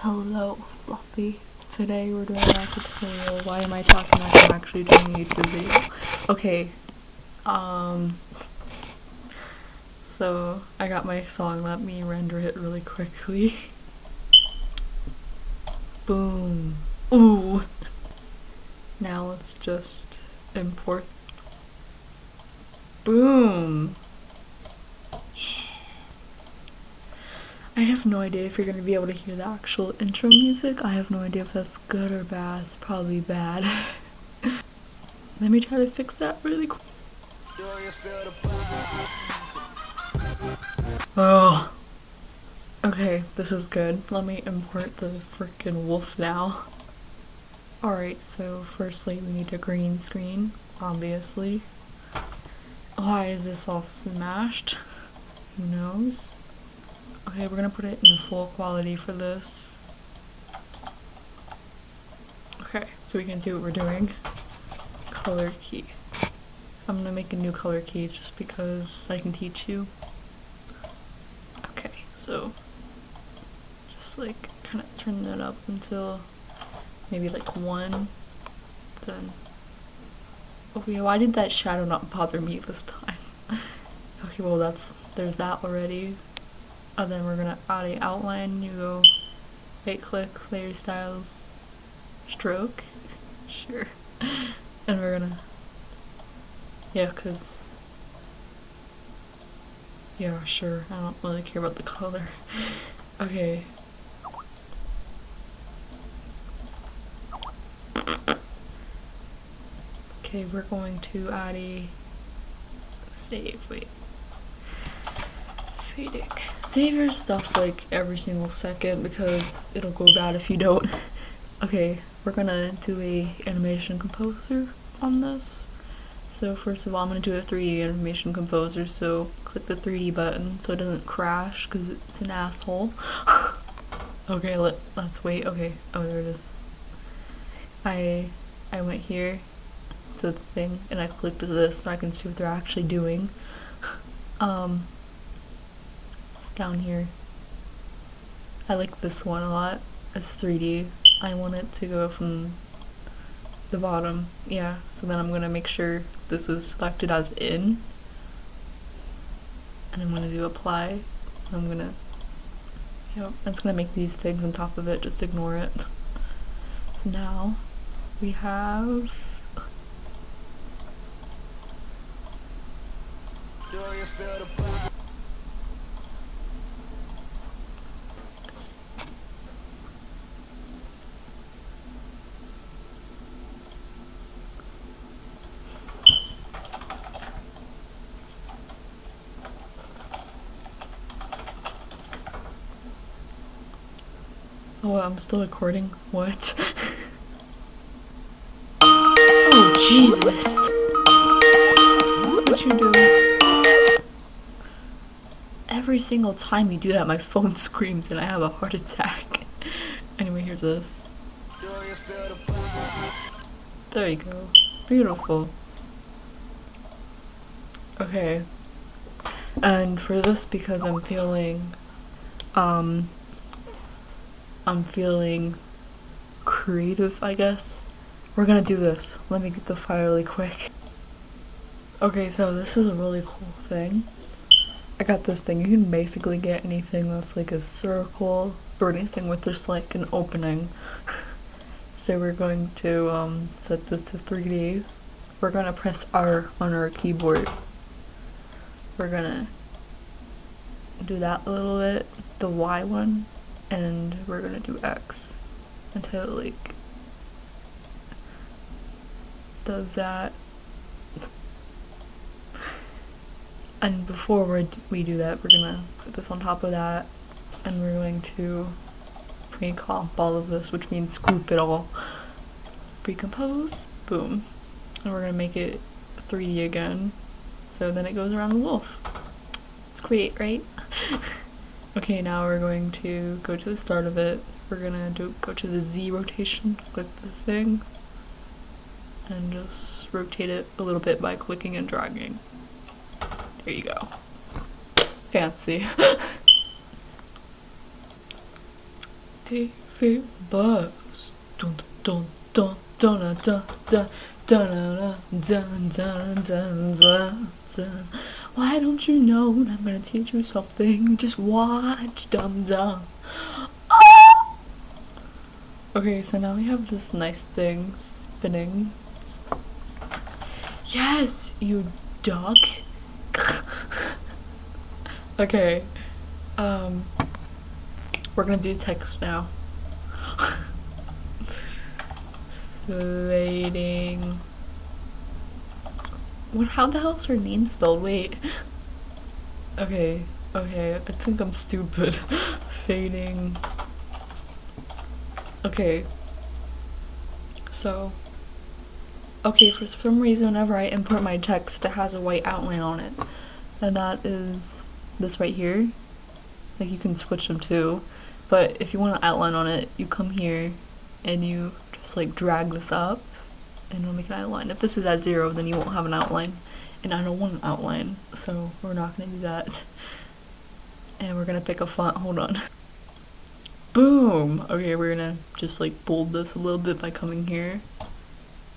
Hello, Fluffy. Today we're doing a tutorial. Why am I talking like I'm actually doing a YouTube video? Okay, so I got my song. Let me render it really quickly. Boom. Ooh. Now let's just import. Boom. I have no idea if you're going to be able to hear the actual intro music. I have no idea if that's good or bad. It's probably bad. Let me try to fix that really quick. Oh. Okay, this is good. Let me import the freaking wolf now. Alright, so firstly we need a green screen, obviously. Why is this all smashed? Who knows? Okay, we're gonna put it in full quality for this. Okay, so we can see what we're doing. Color key. I'm gonna make a new color key just because I can teach you. Okay, so just like kind of turn that up until maybe like 1. Then okay, why did that shadow not bother me this time? Okay, well there's that already. And then we're gonna add an outline. You go right click, layer styles, stroke, sure. And we're gonna, yeah, sure, I don't really care about the color. Okay. Okay, we're going to add a save, wait. Save your stuff like every single second because it'll go bad if you don't. Okay, we're gonna do a animation composer on this. So first of all, I'm gonna do a 3D animation composer, so click the 3D button so it doesn't crash because it's an asshole. Okay, let's wait. Okay, oh there it is. I went here to the thing and I clicked this so I can see what they're actually doing. It's down here. I like this one a lot. It's 3D. I want it to go from the bottom. Yeah, so then I'm gonna make sure this is selected as in. And I'm gonna do apply. I'm gonna, it's gonna make these things on top of it, just ignore it. So now we have oh, I'm still recording. What? Oh, Jesus. What you doing? Every single time you do that, my phone screams and I have a heart attack. Anyway, here's this. There you go. Beautiful. Okay. And for this, because I'm feeling creative, I guess. We're gonna do this. Let me get the file really quick. Okay, so this is a really cool thing. I got this thing. You can basically get anything that's like a circle or anything with just like an opening. So we're going to set this to 3D. We're gonna press R on our keyboard. We're gonna do that a little bit, the Y one, and we're gonna do X until it like does that. And before we do that, we're gonna put this on top of that, and we're going to pre-comp all of this, which means group it all. Pre-compose, boom. And we're gonna make it 3D again, so then it goes around the wolf. It's great, right? Okay, now we're going to go to the start of it. We're gonna go to the Z rotation, click the thing, and just rotate it a little bit by clicking and dragging. There you go. Fancy. TV bus. Dun dun dun dun dun dun dun dun dun dun dun. Why don't you know I'm gonna teach you something? Just watch, dum dum. Okay, so now we have this nice thing spinning. Yes, you duck. Okay, we're gonna do text now. Fading. What? How the hell's her name spelled? Wait. Okay, I think I'm stupid. Fading. Okay. So. Okay, for some reason, whenever I import my text, it has a white outline on it. And that is this right here. Like, you can switch them too. But if you want an outline on it, you come here and you just like drag this up and it'll make an outline. If this is at 0, then you won't have an outline. And I don't want an outline, so we're not gonna do that. And we're gonna pick a font. Hold on. Boom! Okay, we're gonna just like bold this a little bit by coming here.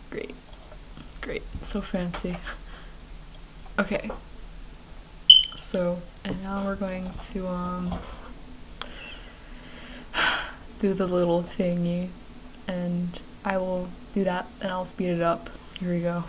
Great. Great. So fancy. Okay. So, and now we're going to do the little thingy, and I will do that and I'll speed it up. Here we go.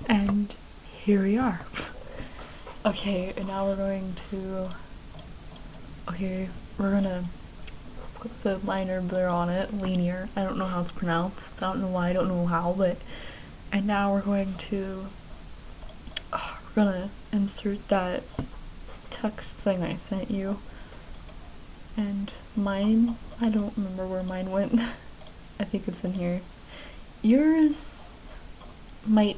And here we are. Okay, and now we're going to, okay, we're gonna put the liner blur on it, linear. I don't know how it's pronounced. I don't know why, I don't know how, but, and now we're going to, we're gonna insert that text thing I sent you. And mine, I don't remember where mine went. I think it's in here. Yours might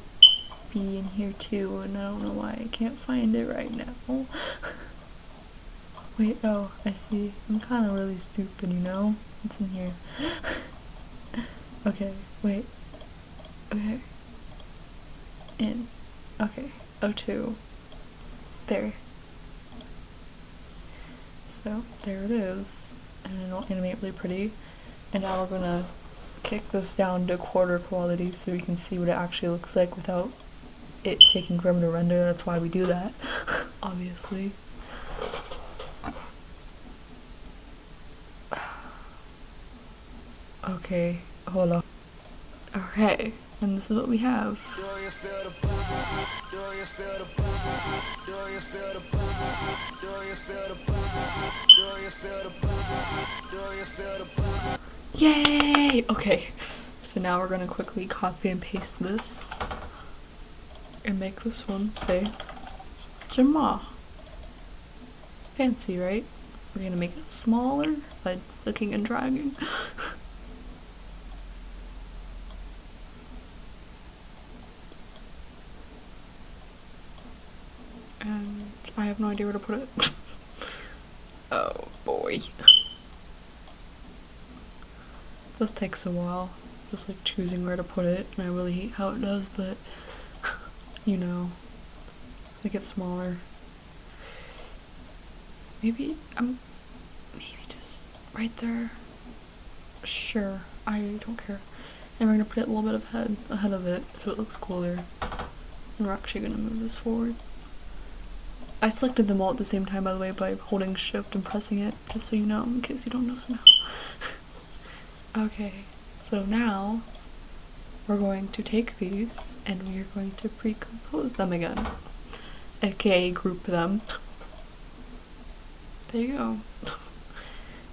be in here too, and I don't know why I can't find it right now. Wait, oh, I see. I'm kind of really stupid, you know? It's in here. Okay, wait. Okay. In. Okay. O2. There. So, there it is. And it'll animate really pretty. And now we're gonna kick this down to quarter quality so we can see what it actually looks like without it taking forever to render. That's why we do that, obviously. Okay, hold on. Okay, and this is what we have. Yay! Okay, so now we're gonna quickly copy and paste this and make this one say Jama. Fancy, right? We're gonna make it smaller by clicking and dragging. And I have no idea where to put it. Oh boy. This takes a while, just like choosing where to put it, and I really hate how it does, but you know, make it smaller. Maybe just right there. Sure, I don't care. And we're gonna put it a little bit ahead of it so it looks cooler. And we're actually gonna move this forward. I selected them all at the same time, by the way, by holding shift and pressing it, just so you know, in case you don't know somehow. Okay, so now we're going to take these and we are going to pre-compose them again, aka group them. There you go.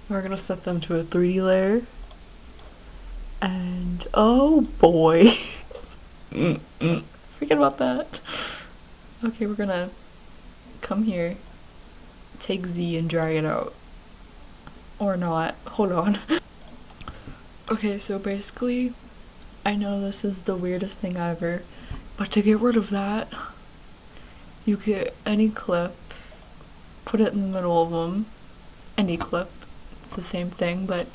We're gonna set them to a 3D layer, and oh boy, forget about that. Okay, we're gonna come here, take Z and drag it out, or not. Hold on. Okay, so basically, I know this is the weirdest thing ever, but to get rid of that, you get any clip, put it in the middle of them, any clip, it's the same thing, but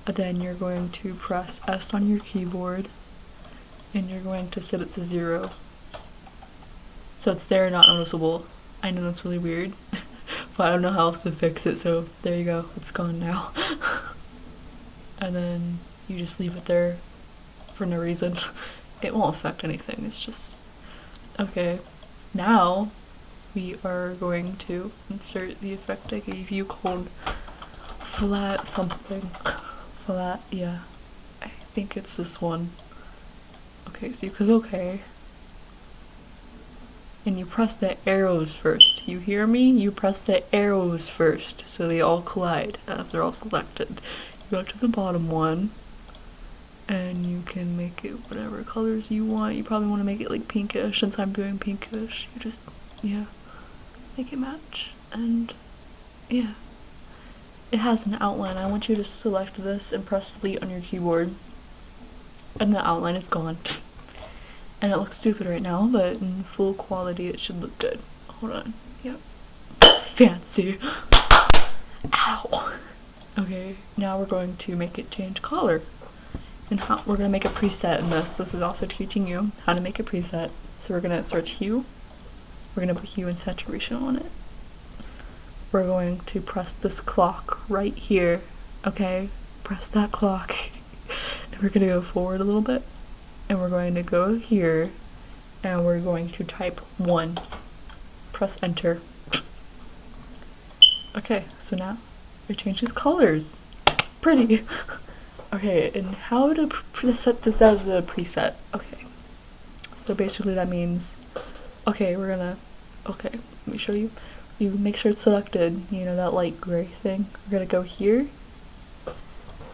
then you're going to press S on your keyboard and you're going to set it to 0. So it's there, not noticeable. I know that's really weird, but I don't know how else to fix it, so there you go, it's gone now. And then you just leave it there for no reason. It won't affect anything, it's just... Okay, now we are going to insert the effect I gave you called flat something. Flat, yeah. I think it's this one. Okay, so you click OK. And you press the arrows first. You hear me? You press the arrows first, so they all collide as they're all selected. You go to the bottom one, and you can make it whatever colors you want. You probably want to make it like pinkish, since I'm doing pinkish. You just, yeah, make it match, and yeah. It has an outline. I want you to select this and press delete on your keyboard, and the outline is gone. And it looks stupid right now, but in full quality it should look good. Hold on. Yep. Fancy. Ow. Okay, now we're going to make it change color. And how we're going to make a preset in this. This is also teaching you how to make a preset. So we're going to search hue. We're going to put hue and saturation on it. We're going to press this clock right here. Okay? Press that clock. And we're going to go forward a little bit. And we're going to go here, and we're going to type 1. Press enter. Okay, so now it changes colors. Pretty. Okay, and how to set this as a preset? Okay, so basically that means, okay, okay, let me show you. You make sure it's selected, you know, that light gray thing. We're gonna go here,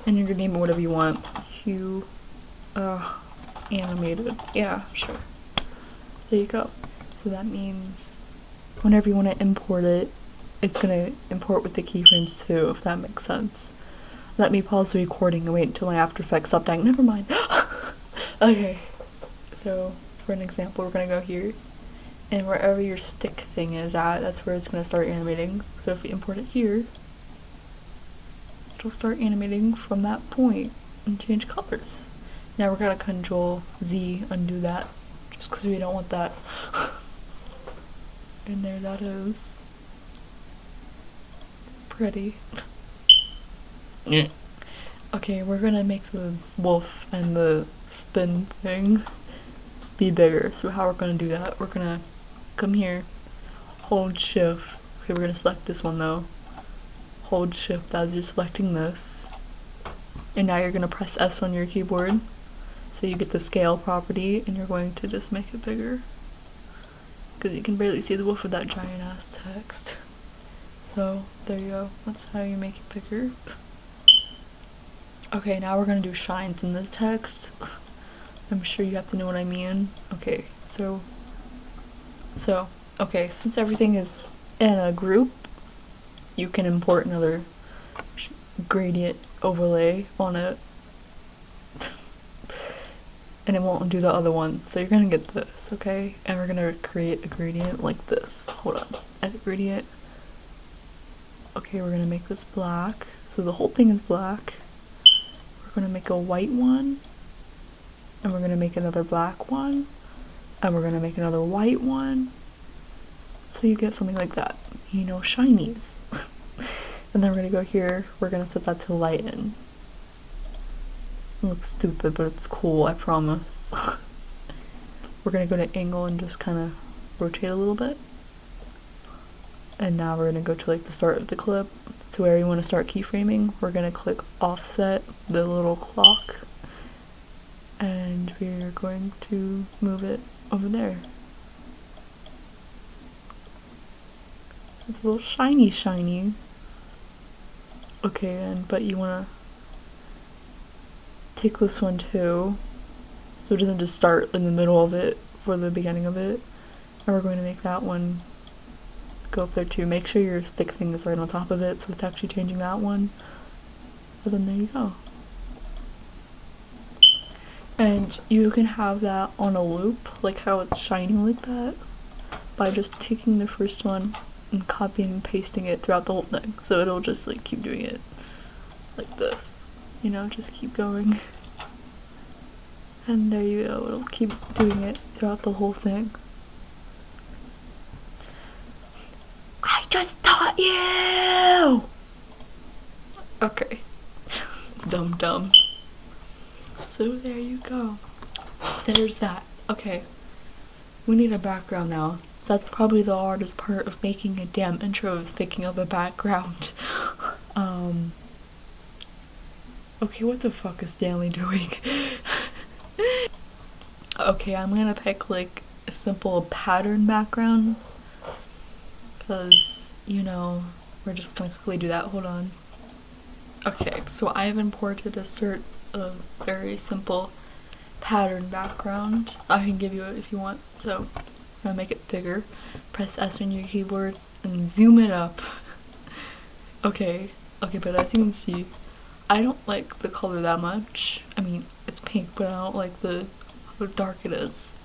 and you're gonna name it whatever you want. Hue, animated. Yeah, sure. There you go. So that means whenever you want to import it, it's going to import with the keyframes too, if that makes sense. Let me pause the recording and wait until my After Effects stops dying. Never mind. Okay. So, for an example, we're going to go here, and wherever your stick thing is at, that's where it's going to start animating. So if we import it here, it'll start animating from that point and change colors. Now we're gonna Control Z, undo that, just because we don't want that. And there that is. Pretty. Yeah. Okay, we're gonna make the wolf and the spin thing be bigger. So how we're gonna do that, we're gonna come here, hold shift. Okay, we're gonna select this one though. Hold shift as you're selecting this. And now you're gonna press S on your keyboard. So you get the scale property, and you're going to just make it bigger. Because you can barely see the wolf with that giant ass text. So, there you go. That's how you make it bigger. Okay, now we're going to do shines in this text. I'm sure you have to know what I mean. Okay, okay, since everything is in a group, you can import another gradient overlay on it. And it won't do the other one. So you're gonna get this, okay? And we're gonna create a gradient like this. Hold on. Edit gradient. Okay, we're gonna make this black. So the whole thing is black. We're gonna make a white one. And we're gonna make another black one. And we're gonna make another white one. So you get something like that. You know, shinies. And then we're gonna go here. We're gonna set that to lighten. It looks stupid, but it's cool, I promise. We're gonna go to angle and just kind of rotate a little bit. And now we're gonna go to like the start of the clip. So where you want to start keyframing, we're gonna click offset the little clock. And we're going to move it over there. It's a little shiny. Okay, but you wanna take this one too, so it doesn't just start in the middle of it for the beginning of it. And we're going to make that one go up there too. Make sure your stick thing is right on top of it, so it's actually changing that one. But then there you go. And you can have that on a loop, like how it's shining like that. by just taking the first one and copying and pasting it throughout the whole thing. So it'll just like keep doing it like this, you know, just keep going. And there you go, it'll keep doing it throughout the whole thing. I just taught you! Okay. Dumb. So there you go. There's that. Okay. We need a background now. So that's probably the hardest part of making a damn intro, is thinking of a background. Okay, what the fuck is Stanley doing? Okay, I'm gonna pick like a simple pattern background, because, you know, we're just gonna quickly do that. Hold on. Okay, so I have imported a very simple pattern background. I can give you it if you want. So I'm gonna make it bigger. Press S on your keyboard and zoom it up. Okay, but as you can see, I don't like the color that much. I mean, it's pink, but I don't like how dark it is.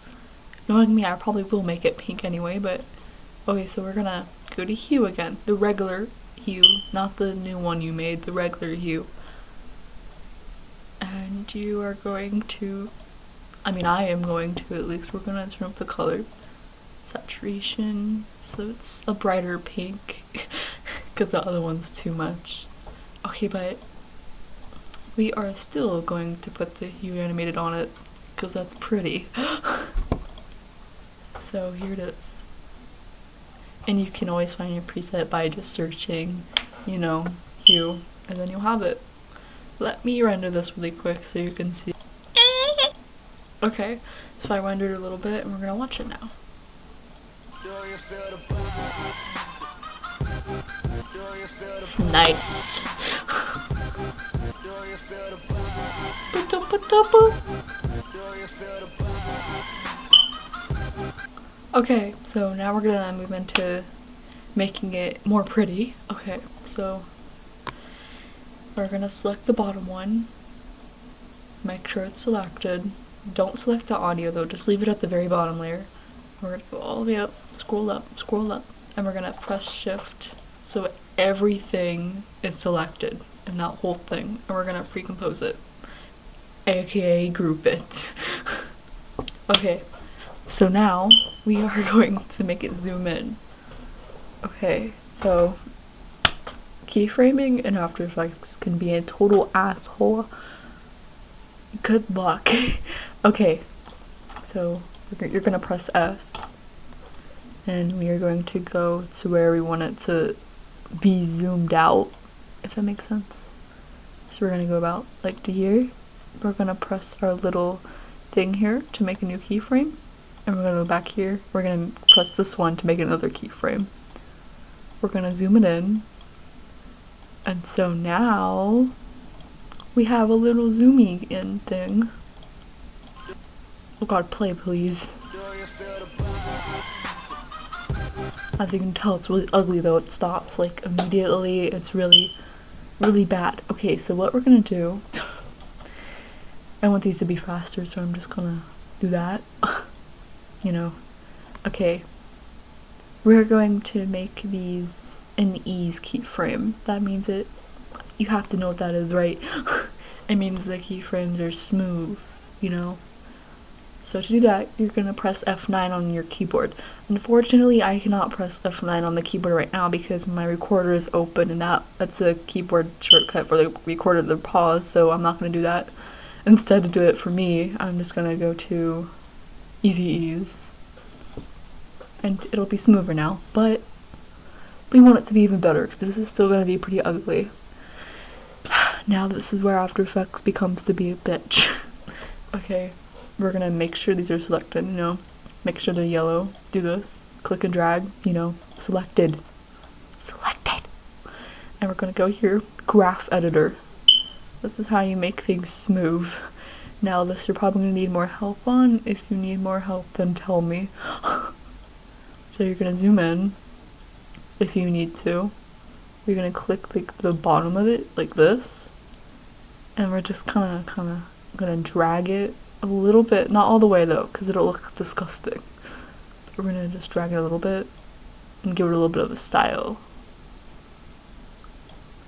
Knowing me, I probably will make it pink anyway, but okay, so we're gonna go to hue again. The regular hue, not the new one you made, the regular hue. And you are going to, I mean, I am going to at least, we're gonna turn up the color saturation so it's a brighter pink because the other one's too much. Okay, but we are still going to put the hue animated on it because that's pretty. So here it is. And you can always find your preset by just searching, you know, hue, and then you'll have it. Let me render this really quick so you can see. Okay, so I rendered a little bit and we're gonna watch it now. It's nice. Okay, so now we're gonna move into making it more pretty. Okay, so we're gonna select the bottom one, make sure it's selected. Don't select the audio though, just leave it at the very bottom layer. We're gonna go all the way up, scroll up, and we're gonna press shift so everything is selected in that whole thing, and we're gonna pre-compose it, aka group it. Okay, so now we are going to make it zoom in. Okay, so keyframing in After Effects can be a total asshole. Good luck. Okay, so you're gonna press S, and we are going to go to where we want it to be zoomed out, if that makes sense. So we're gonna go about like to here. We're gonna press our little thing here to make a new keyframe, and we're gonna go back here. We're gonna press this one to make another keyframe. We're gonna zoom it in, and so now we have a little zoomy in thing. Oh god, play please. As you can tell, it's really ugly though. It stops like immediately. It's really bad. Okay, so what we're gonna do, I want these to be faster, so I'm just gonna do that. You know. Okay. We're going to make these an ease keyframe. That means you have to know what that is, right? It means the keyframes are smooth, you know? So to do that, you're gonna press F9 on your keyboard. Unfortunately, I cannot press F9 on the keyboard right now because my recorder is open, and that's a keyboard shortcut for the recorder to pause, so I'm not gonna do that. Instead, to do it for me, I'm just gonna go to Easy Ease, and it'll be smoother now, but we want it to be even better because this is still gonna be pretty ugly. Now this is where After Effects becomes to be a bitch. Okay, we're gonna make sure these are selected, you know, make sure they're yellow, do this, click and drag, you know, selected, and we're gonna go here, graph editor. This is how you make things smooth. Now this you're probably gonna need more help on. If you need more help, then tell me. So you're gonna zoom in, if you need to. You're gonna click like the bottom of it, like this, and we're just kinda gonna drag it a little bit, not all the way though, because it'll look disgusting. we're gonna just drag it a little bit and give it a little bit of a style.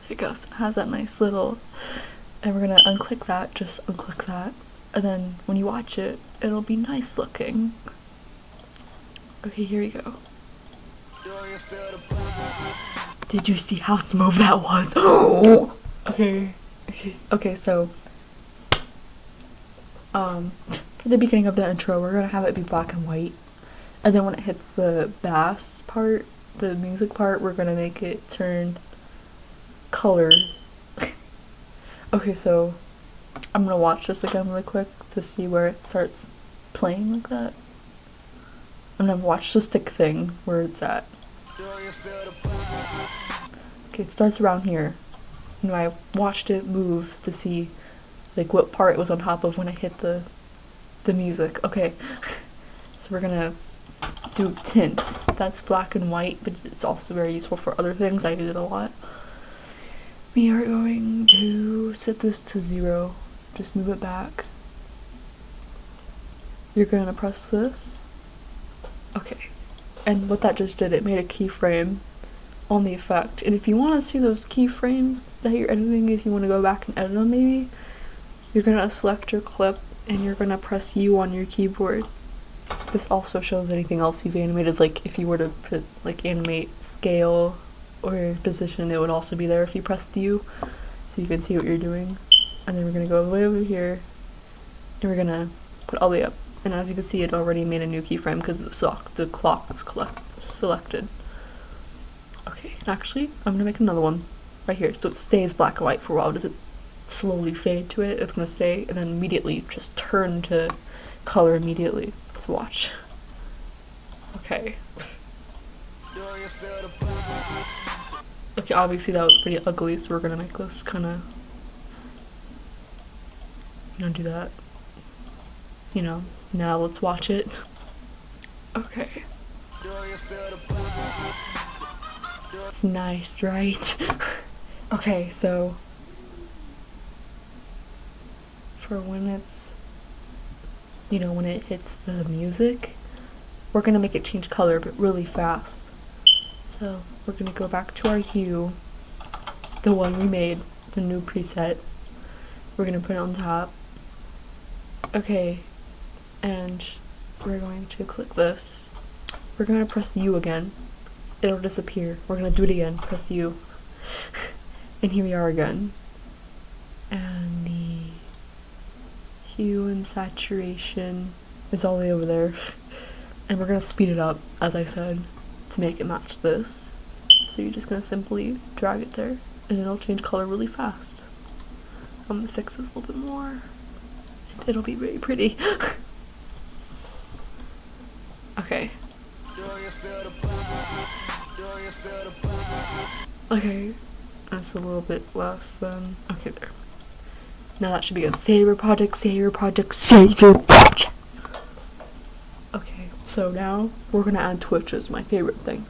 There it goes. It has that nice little, and we're gonna unclick that, just unclick that, and then when you watch it, it'll be nice looking. Okay, here we go. Did you see how smooth that was? Okay, so for the beginning of the intro, we're gonna have it be black and white, and then when it hits the bass part, the music part, we're gonna make it turn color. Okay, so I'm gonna watch this again really quick to see where it starts playing like that. I'm gonna watch the stick thing where it's at. Okay, it starts around here. And I watched it move to see like what part it was on top of when it hit the music. Okay, so we're gonna do tint. That's black and white, but it's also very useful for other things. I use it a lot. We are going to set this to 0. Just move it back. You're gonna press this. Okay, and what that just did, it made a keyframe on the effect. And if you want to see those keyframes that you're editing, if you want to go back and edit them maybe, you're gonna select your clip and you're gonna press U on your keyboard. This also shows anything else you've animated, like if you were to put like animate scale or position, it would also be there if you pressed U, so you can see what you're doing. And then we're gonna go all the way over here and we're gonna put all the way up. And as you can see, it already made a new keyframe because the clock is selected. Okay, actually, I'm gonna make another one right here, so it stays black and white for a while. Does it slowly fade to it? It's gonna stay, and then immediately just turn to color immediately. Let's watch. Okay. Okay, obviously that was pretty ugly, so we're gonna make this kind of, do that. Now let's watch it. Okay. It's nice, right? Okay, so for when it's, when it hits the music, we're gonna make it change color, but really fast. So we're gonna go back to our hue, the one we made, the new preset. We're gonna put it on top. Okay, and we're going to click this. We're gonna press U again. It'll disappear. We're gonna do it again. Press U. And here we are again. And the hue and saturation is all the way over there. And we're gonna speed it up, as I said, to make it match this. So you're just gonna simply drag it there, and it'll change color really fast. I'm gonna fix this a little bit more. And it'll be very pretty. Okay. Okay, that's a little bit less than. Okay, there. Now that should be good. Save your project, save your project, save your project! Okay, so now we're gonna add Twitch as my favorite thing.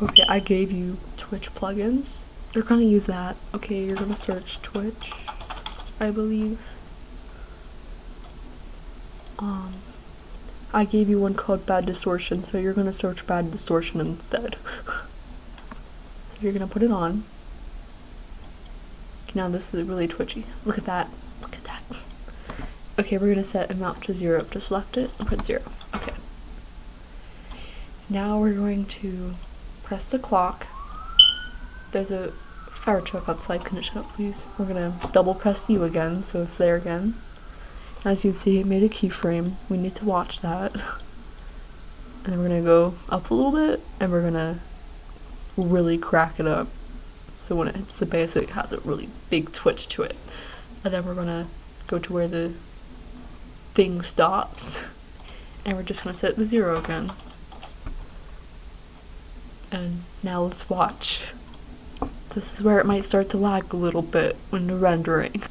Okay, I gave you Twitch plugins. You're gonna use that. Okay, you're gonna search Twitch, I believe. I gave you one called Bad Distortion, so you're gonna search Bad Distortion instead. So you're gonna put it on. Now this is really twitchy. Look at that. Look at that. Okay, we're gonna set amount to 0. Just select it and put 0. Okay. Now we're going to press the clock. There's a fire truck outside. Can it shut up, please? We're gonna double press U again, so it's there again. As you can see, it made a keyframe. We need to watch that. And then we're gonna go up a little bit, and we're gonna really crack it up. So when it hits the bass, it has a really big twitch to it. And then we're gonna go to where the thing stops, and we're just gonna set the 0 again. And now let's watch. This is where it might start to lag a little bit when the rendering.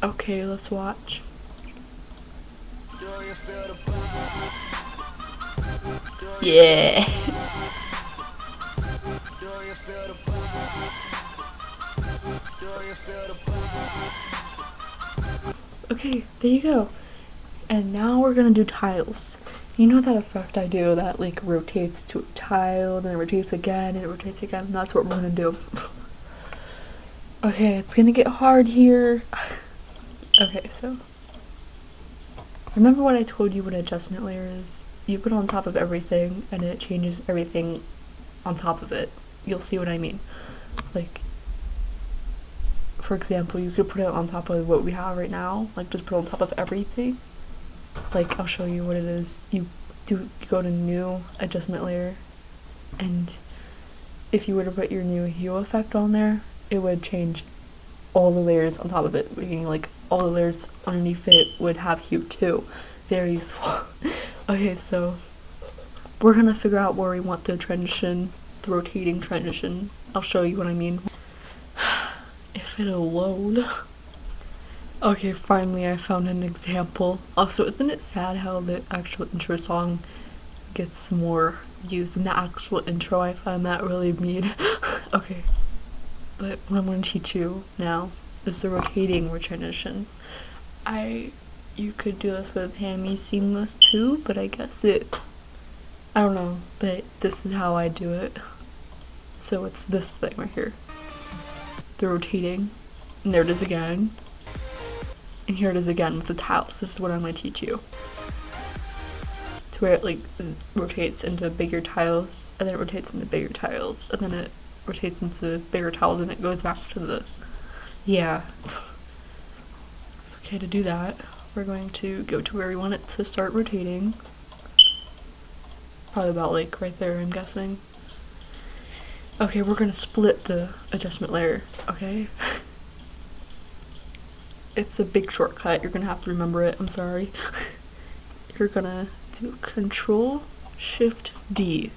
Okay, let's watch. Yeah. Okay, there you go. And now we're gonna do tiles. You know that effect I do that like rotates to a tile, then it rotates again, and it rotates again? And that's what we're gonna do. Okay, it's gonna get hard here. Okay, so remember what I told you what an adjustment layer is? You put it on top of everything and it changes everything on top of it. You'll see what I mean. Like, for example, you could put it on top of what we have right now, like just put it on top of everything. Like, I'll show you what it is. You go to new adjustment layer, and if you were to put your new hue effect on there, it would change all the layers on top of it, meaning like all the layers underneath it would have hue too. Very useful. Okay, so we're gonna figure out where we want the transition, the rotating transition. I'll show you what I mean. If it'll load. Okay, finally I found an example. Also, isn't it sad how the actual intro song gets more views than the actual intro? I find that really mean. Okay, but what I'm going to teach you now is the rotating transition. You could do this with Hammy Seamless too, but I guess I don't know, but this is how I do it. So it's this thing right here. The rotating, and there it is again. And here it is again with the tiles. This is what I'm going to teach you. To where it like rotates into bigger tiles, and then it rotates into bigger tiles, and then it rotates into bigger tiles, and it goes back to the, yeah. It's okay to do that. We're going to go to where we want it to start rotating. Probably about like right there, I'm guessing. Okay, we're going to split the adjustment layer, okay? It's a big shortcut, you're going to have to remember it, I'm sorry. You're going to do Control-Shift-D.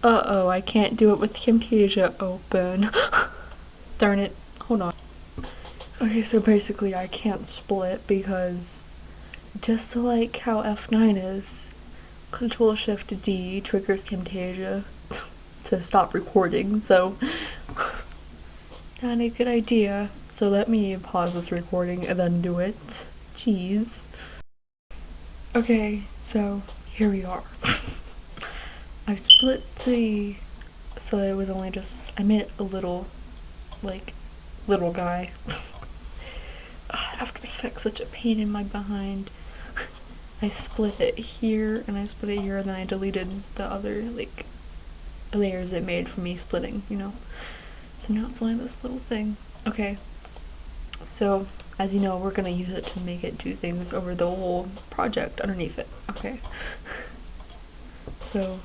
Uh-oh, I can't do it with Camtasia open. Darn it, hold on. Okay, so basically I can't split because just like how F9 is, Control-Shift-D triggers Camtasia to stop recording, so not a good idea. So let me pause this recording and then do it. Jeez. Okay, so here we are. I split so it was only just, I made it a little, like, little guy. After Effects, such a pain in my behind. I split it here, and I split it here, and then I deleted the other, like, layers it made for me splitting, you know? So now it's only this little thing. Okay. So, as you know, we're gonna use it to make it do things over the whole project underneath it, okay? So,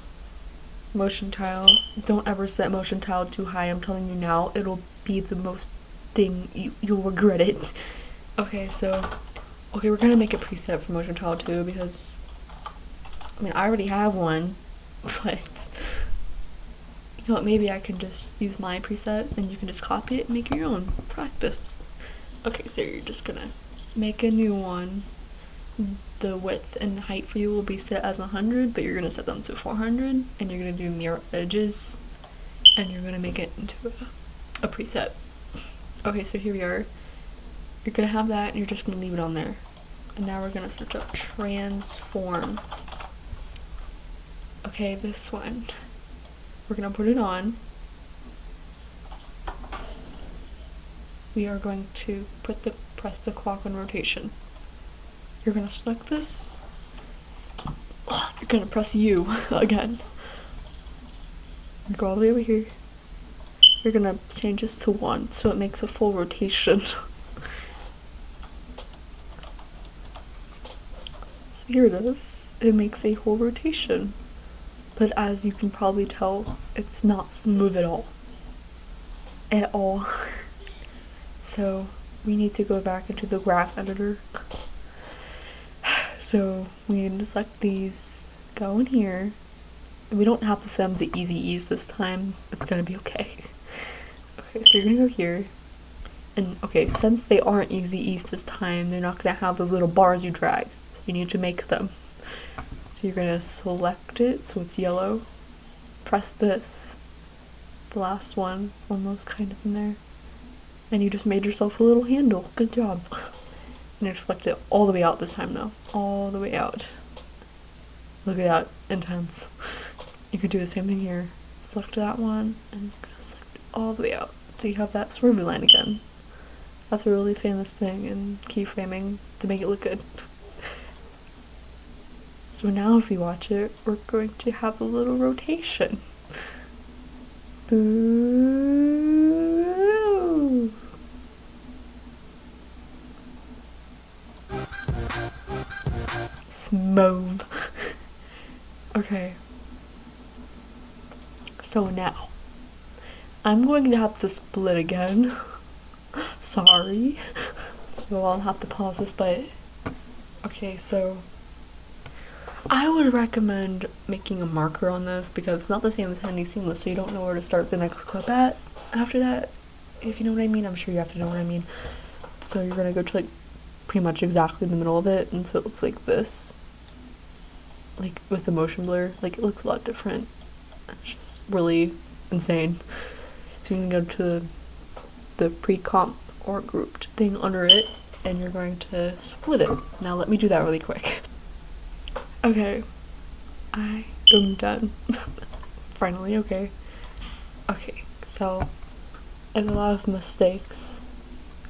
motion tile. Don't ever set motion tile too high, I'm telling you now. It'll be the most thing, you'll regret it. Okay, so, we're gonna make a preset for motion tile too, because, I mean, I already have one, but, you know what, maybe I can just use my preset, and you can just copy it and make your own practice. Okay, so you're just gonna make a new one. The width and height for you will be set as 100, but you're gonna set them to 400, and you're gonna do mirror edges, and you're gonna make it into a preset. Okay, so here we are. You're gonna have that, and you're just gonna leave it on there. And now we're gonna search up transform. Okay, this one. We're gonna put it on. We are going to press the clock on rotation. You're gonna select this. You're gonna press U again. Go all the way over here. You're gonna change this to 1 so it makes a full rotation. So here it is. It makes a whole rotation. But as you can probably tell, it's not smooth at all. At all. So we need to go back into the graph editor. So we need to select these, go in here. We don't have to set them to easy ease this time. It's gonna be okay. Okay, so you're gonna go here. And okay, since they aren't easy ease this time, they're not gonna have those little bars you drag. So you need to make them. So you're gonna select it so it's yellow. Press this. The last one, almost kind of in there. And you just made yourself a little handle. Good job. And you select it all the way out this time though. All the way out. Look at that, intense. You could do the same thing here. Select that one and select all the way out. So you have that swirly line again. That's a really famous thing in keyframing to make it look good. So now if we watch it, we're going to have a little rotation. Boo! Smooth. Okay. So now, I'm going to have to split again. Sorry. So I'll have to pause this, but okay, so I would recommend making a marker on this because it's not the same as Handy Seamless, so you don't know where to start the next clip at after that. If you know what I mean, I'm sure you have to know what I mean. So you're gonna go to like pretty much exactly in the middle of it, and so it looks like this. Like with the motion blur, like it looks a lot different. It's just really insane. So you can go to the pre-comp or grouped thing under it, and you're going to split it. Now let me do that really quick. Okay, I am done. Finally, okay. Okay, so there's a lot of mistakes.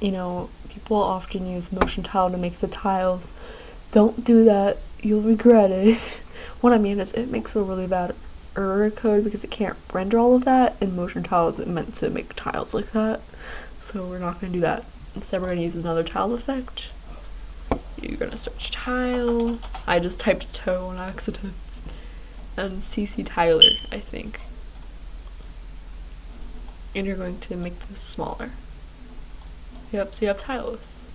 You know, people often use motion tile to make the tiles. Don't do that, you'll regret it. What I mean is it makes a really bad error code because it can't render all of that, and motion tile isn't meant to make tiles like that. So we're not going to do that. Instead we're going to use another tile effect. You're going to search tile. I just typed toe on accident. And CC Tyler, I think. And you're going to make this smaller. Yep, so you have tiles.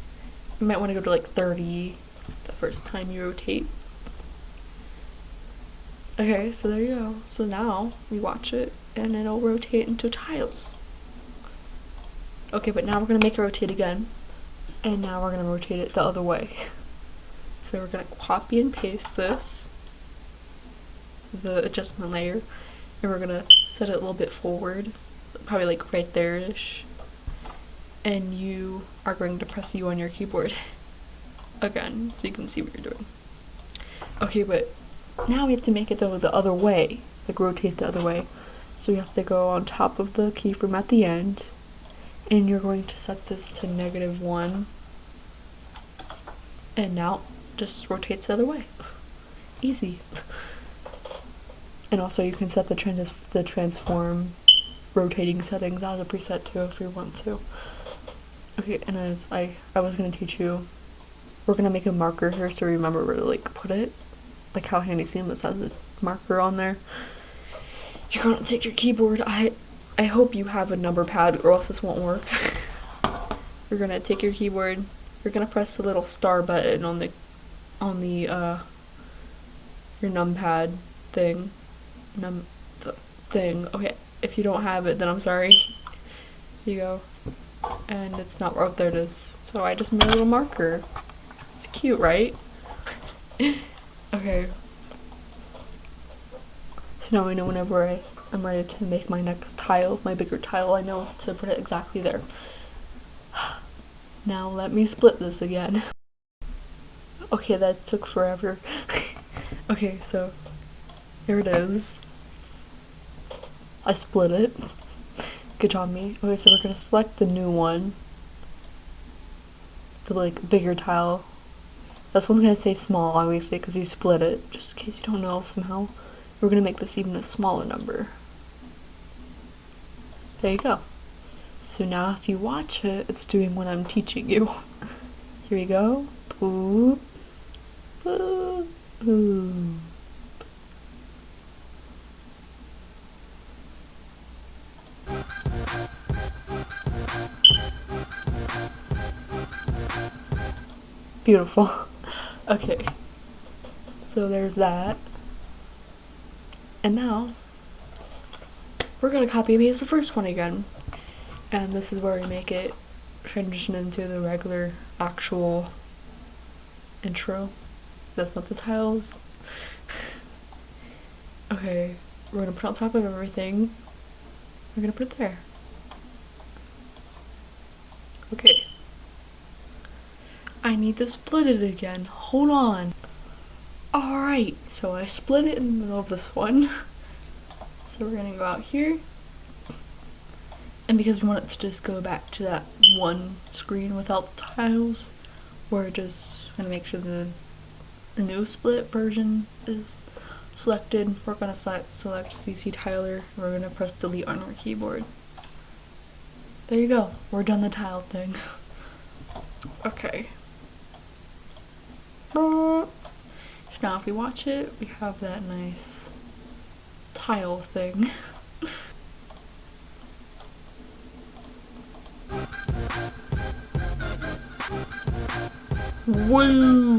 You might want to go to like 30 the first time you rotate. Okay, so there you go. So now we watch it and it'll rotate into tiles. Okay, but now we're going to make it rotate again. And now we're going to rotate it the other way. So we're going to copy and paste this, the adjustment layer, and we're going to set it a little bit forward, probably like right there-ish. And you are going to press U on your keyboard again, so you can see what you're doing. Okay, but now we have to make it though the other way, like rotate the other way. So we have to go on top of the keyframe at the end, and you're going to set this to -1, and now just rotates the other way. Easy. And also you can set the transform rotating settings as a preset too if you want to. Okay, and as I was going to teach you, we're going to make a marker here so remember where to like put it, like how Handy Seamless has a marker on there. You're going to take your keyboard. I hope you have a number pad or else this won't work. You're going to take your keyboard, you're going to press the little star button on the your numpad thing. Okay, if you don't have it, then I'm sorry. Here you go. And it's not, oh, there it is. So I just made a little marker. It's cute, right? Okay. So now I know whenever I'm ready to make my next tile, my bigger tile, I know to put it exactly there. Now let me split this again. Okay, that took forever. Okay, so here it is. I split it. Good job, me. Okay, so we're gonna select the new one. The like bigger tile. This one's gonna say small, obviously, because you split it. Just in case you don't know somehow. We're gonna make this even a smaller number. There you go. So now if you watch it, it's doing what I'm teaching you. Here we go. Boop. Boop. Boop. Beautiful. Okay. So there's that. And now we're gonna copy and paste the first one again. And this is where we make it transition into the regular actual intro. That's not the tiles. Okay, we're gonna put on top of everything. We're gonna put it there. Okay. I need to split it again. Hold on. Alright, so I split it in the middle of this one. So we're gonna go out here. And because we want it to just go back to that one screen without the tiles, we're just gonna make sure the new split version is selected. We're gonna select CC Tiler, and we're gonna press delete on our keyboard. There you go, we're done the tile thing. Okay. So now if we watch it, we have that nice tile thing. Woo!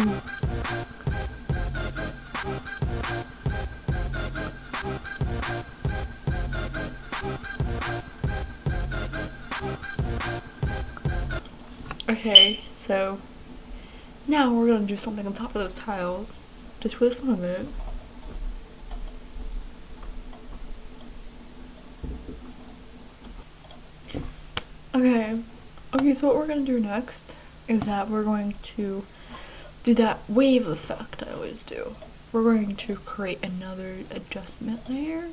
Okay, so now we're gonna do something on top of those tiles, just for the fun of it. Okay, so what we're gonna do next is that we're going to do that wave effect I always do. We're going to create another adjustment layer,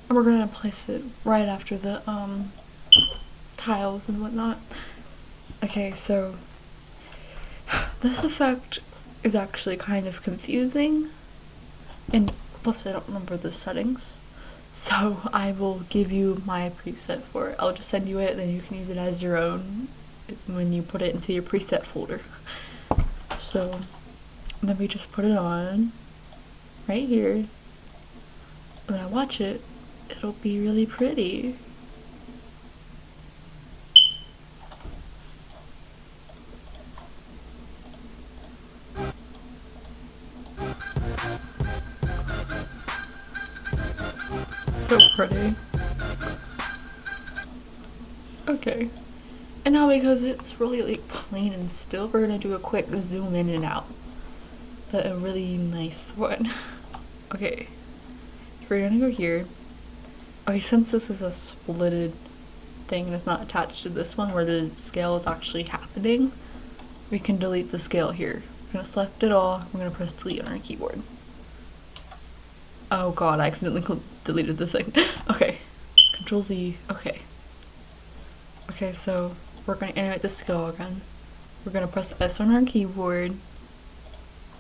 and we're gonna place it right after the tiles and whatnot. Okay, so this effect is actually kind of confusing, and plus I don't remember the settings, so I will give you my preset for it. I'll just send you it, then you can use it as your own when you put it into your preset folder. So then we just put it on right here. When I watch it, it'll be really pretty. So pretty. Okay. And now because it's really like plain and still, we're gonna do a quick zoom in and out. But a really nice one. Okay. We're gonna go here. Okay, since this is a splitted thing and it's not attached to this one where the scale is actually happening, we can delete the scale here. We're gonna select it all, we're gonna press delete on our keyboard. Oh god, I accidentally deleted the thing. Okay. Control Z. Okay. Okay, so we're gonna animate the scale again. We're gonna press S on our keyboard,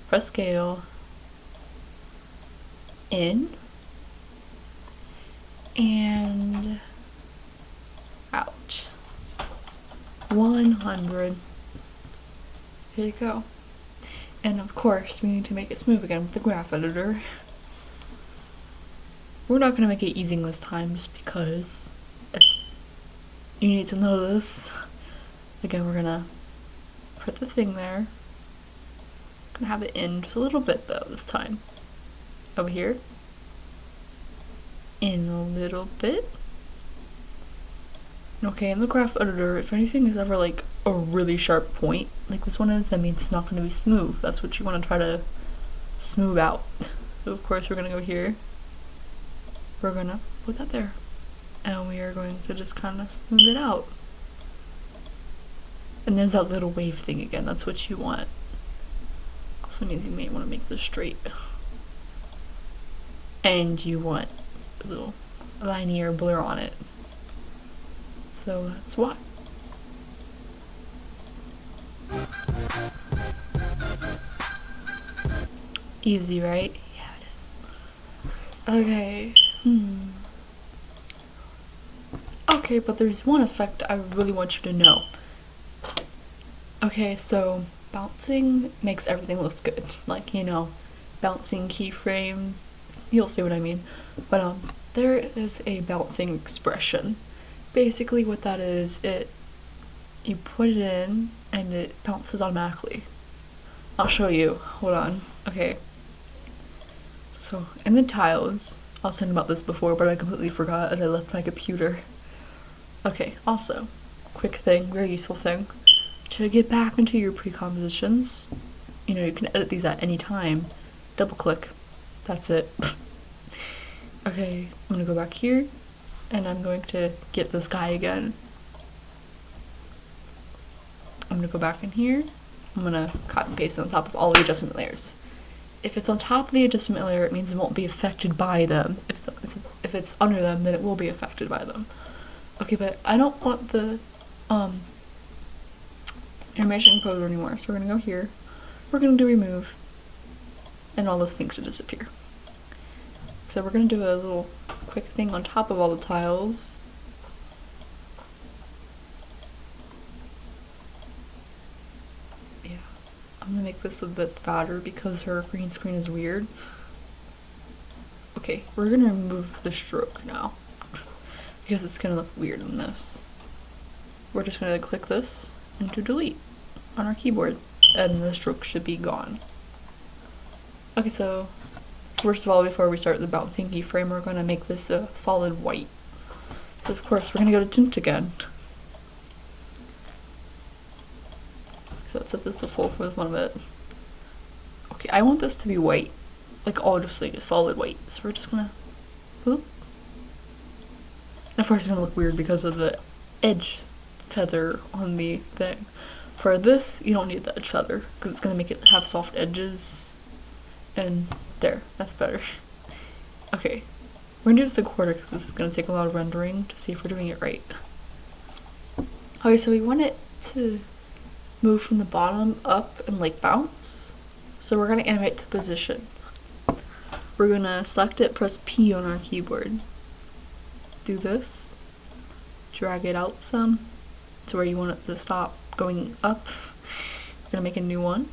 press scale, in, and out. 100. Here you go. And of course, we need to make it smooth again with the graph editor. We're not gonna make it easing this time just because you need to know this. Again, we're gonna put the thing there. Gonna have it in just a little bit though this time. Over here. In a little bit. Okay, in the graph editor, if anything is ever like a really sharp point, like this one is, that means it's not gonna be smooth. That's what you wanna try to smooth out. So of course we're gonna go here. We're gonna put that there. And we are going to just kind of smooth it out. And there's that little wave thing again, that's what you want. Also means you may want to make this straight. And you want a little linear blur on it. So that's why. Easy, right? Yeah, it is. Okay. Okay, but there's one effect I really want you to know. Okay, so bouncing makes everything look good. Like, you know, bouncing keyframes. You'll see what I mean. But there is a bouncing expression. Basically what that is, you put it in and it bounces automatically. I'll show you. Hold on. Okay. So in the tiles, I was talking about this before, but I completely forgot as I left my computer. Okay, also, quick thing, very useful thing. To get back into your pre-compositions, you know, you can edit these at any time. Double click. That's it. Okay, I'm gonna go back here, and I'm going to get this guy again. I'm gonna go back in here. I'm gonna copy and paste on top of all the adjustment layers. if it's on top of the adjustment layer, it means it won't be affected by them. If it's under them, then it will be affected by them. Okay, but I don't want the animation composer anymore, so we're gonna go here. We're gonna do remove, and all those things should disappear. So we're gonna do a little quick thing on top of all the tiles. Yeah, I'm gonna make this a bit fatter because her green screen is weird. Okay, we're gonna remove the stroke now because it's gonna look weird in this. We're just gonna click this and to delete on our keyboard, and the stroke should be gone. Okay, so first of all, before we start the bouncing keyframe, we're gonna make this a solid white. So of course, we're gonna go to tint again. Let's set this to full for one bit. Okay, I want this to be white, like all just like a solid white. So we're just gonna, boop. And of course, it's gonna look weird because of the edge feather on the thing. For this, you don't need the edge feather because it's gonna make it have soft edges. And there, that's better. Okay, we're gonna do this a quarter because this is gonna take a lot of rendering to see if we're doing it right. Okay, so we want it to move from the bottom up and like bounce. So we're gonna animate the position. We're gonna select it, press P on our keyboard. Do this. Drag it out some to where you want it to stop going up. We're gonna make a new one,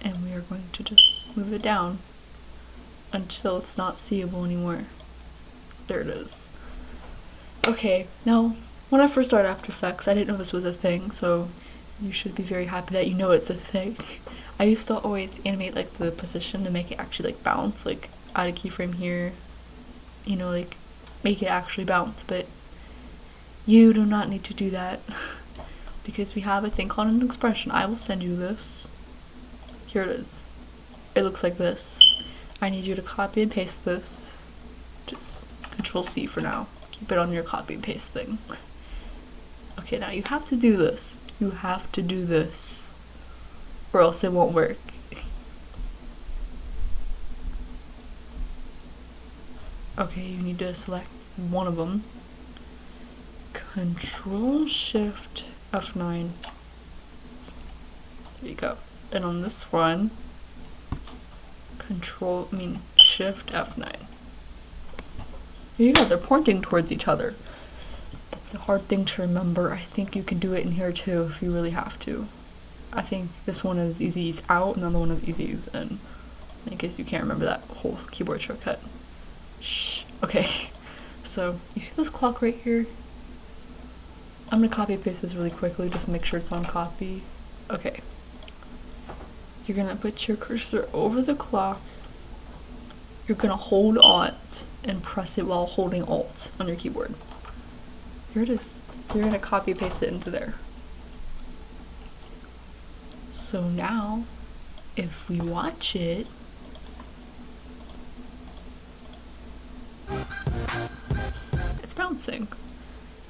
and we are going to just move it down until it's not seeable anymore. There it is. Okay, now when I first started After Effects, I didn't know this was a thing, so you should be very happy that you know it's a thing. I used to always animate like the position to make it actually like bounce, like add a keyframe here, you know, like make it actually bounce, but you do not need to do that because we have a thing called an expression. I will send you this. Here it is. It looks like this. I need you to copy and paste this. Just Control C for now. Keep it on your copy and paste thing. Okay, now you have to do this. You have to do this, or else it won't work. Okay, you need to select one of them. Control Shift F9. There you go. And on this one, Shift F9. Here you go, they're pointing towards each other. That's a hard thing to remember. I think you can do it in here too if you really have to. I think this one is easy ease out and the other one is easy ease in. In case you can't remember that whole keyboard shortcut. Shh. Okay. So, you see this clock right here? I'm gonna copy and paste this really quickly just to make sure it's on copy. Okay. You're gonna put your cursor over the clock. You're gonna hold Alt and press it while holding Alt on your keyboard. Here it is. You're gonna copy and paste it into there. So now, if we watch it, it's bouncing.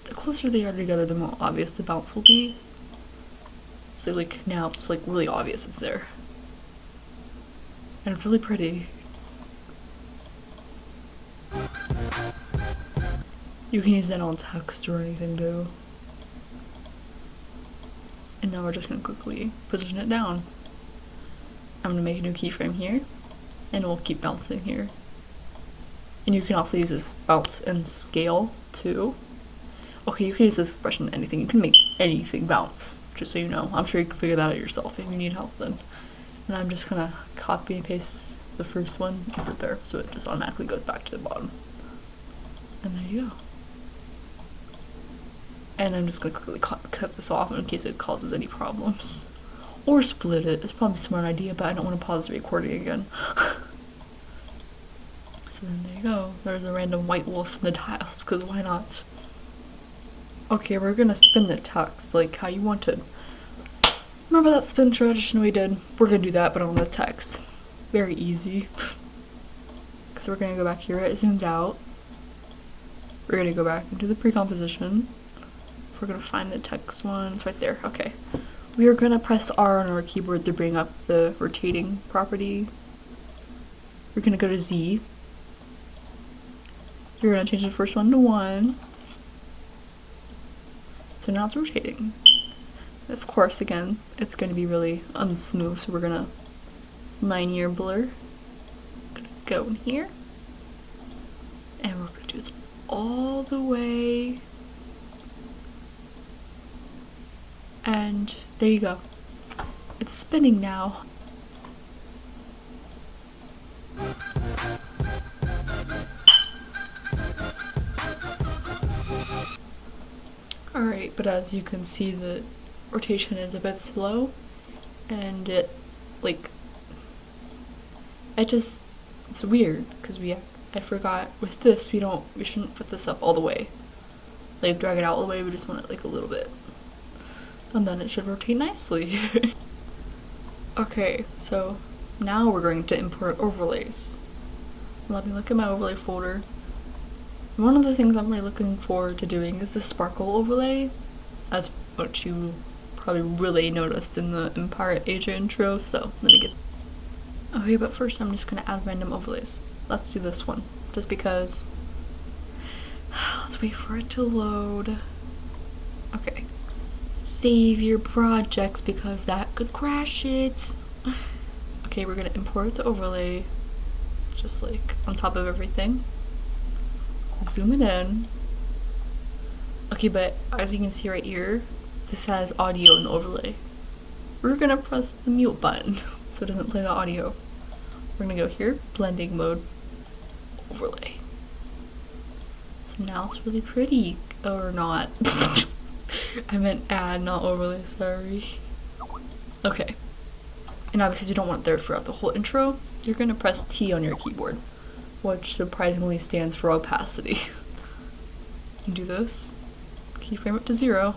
The closer they are together, the more obvious the bounce will be. So like now it's like really obvious it's there. And it's really pretty. You can use that on text or anything too. And now we're just gonna quickly position it down. I'm gonna make a new keyframe here, and we'll keep bouncing here. And you can also use this bounce and scale too. Okay, you can use this expression in anything. You can make anything bounce, just so you know. I'm sure you can figure that out yourself if you need help then. And I'm just gonna copy and paste the first one over there, so it just automatically goes back to the bottom. And there you go. And I'm just gonna quickly cut this off in case it causes any problems. Or split it. It's probably a smart idea, but I don't want to pause the recording again. So then there you go. There's a random white wolf in the tiles, because why not? Okay, we're gonna spin the text like how you wanted. Remember that spin tradition we did? We're gonna do that, but on the text. Very easy. So we're gonna go back here, it zoomed out. We're gonna go back into the pre-composition. We're gonna find the text one, it's right there, okay. We are gonna press R on our keyboard to bring up the rotating property. We're gonna go to Z. You're gonna change the first one to 1. So now it's rotating. Of course, again, it's gonna be really unsmooth, so we're gonna linear blur. Gonna go in here. And we're gonna do this all the way. And there you go. It's spinning now. Alright, but as you can see, the rotation is a bit slow, and it's weird, because I forgot, with this, we shouldn't put this up all the way. Like, drag it out all the way, we just want it like a little bit. And then it should rotate nicely. Okay, so now we're going to import overlays. Let me look at my overlay folder. One of the things I'm really looking forward to doing is the sparkle overlay, as what you probably really noticed in the Empire Age intro, so let me get... Okay, but first I'm just gonna add random overlays. Let's do this one, just because... Let's wait for it to load. Okay. Save your projects because that could crash it. Okay, we're gonna import the overlay, just like on top of everything. Zoom it in. Okay, but as you can see right here, this has audio in the overlay. We're gonna press the mute button so it doesn't play the audio. We're gonna go here, blending mode, overlay. So now it's really pretty, or not. I meant add, not overlay, sorry. Okay. And now because you don't want it there throughout the whole intro, you're gonna press T on your keyboard, which surprisingly stands for opacity. You do this, keyframe it to 0.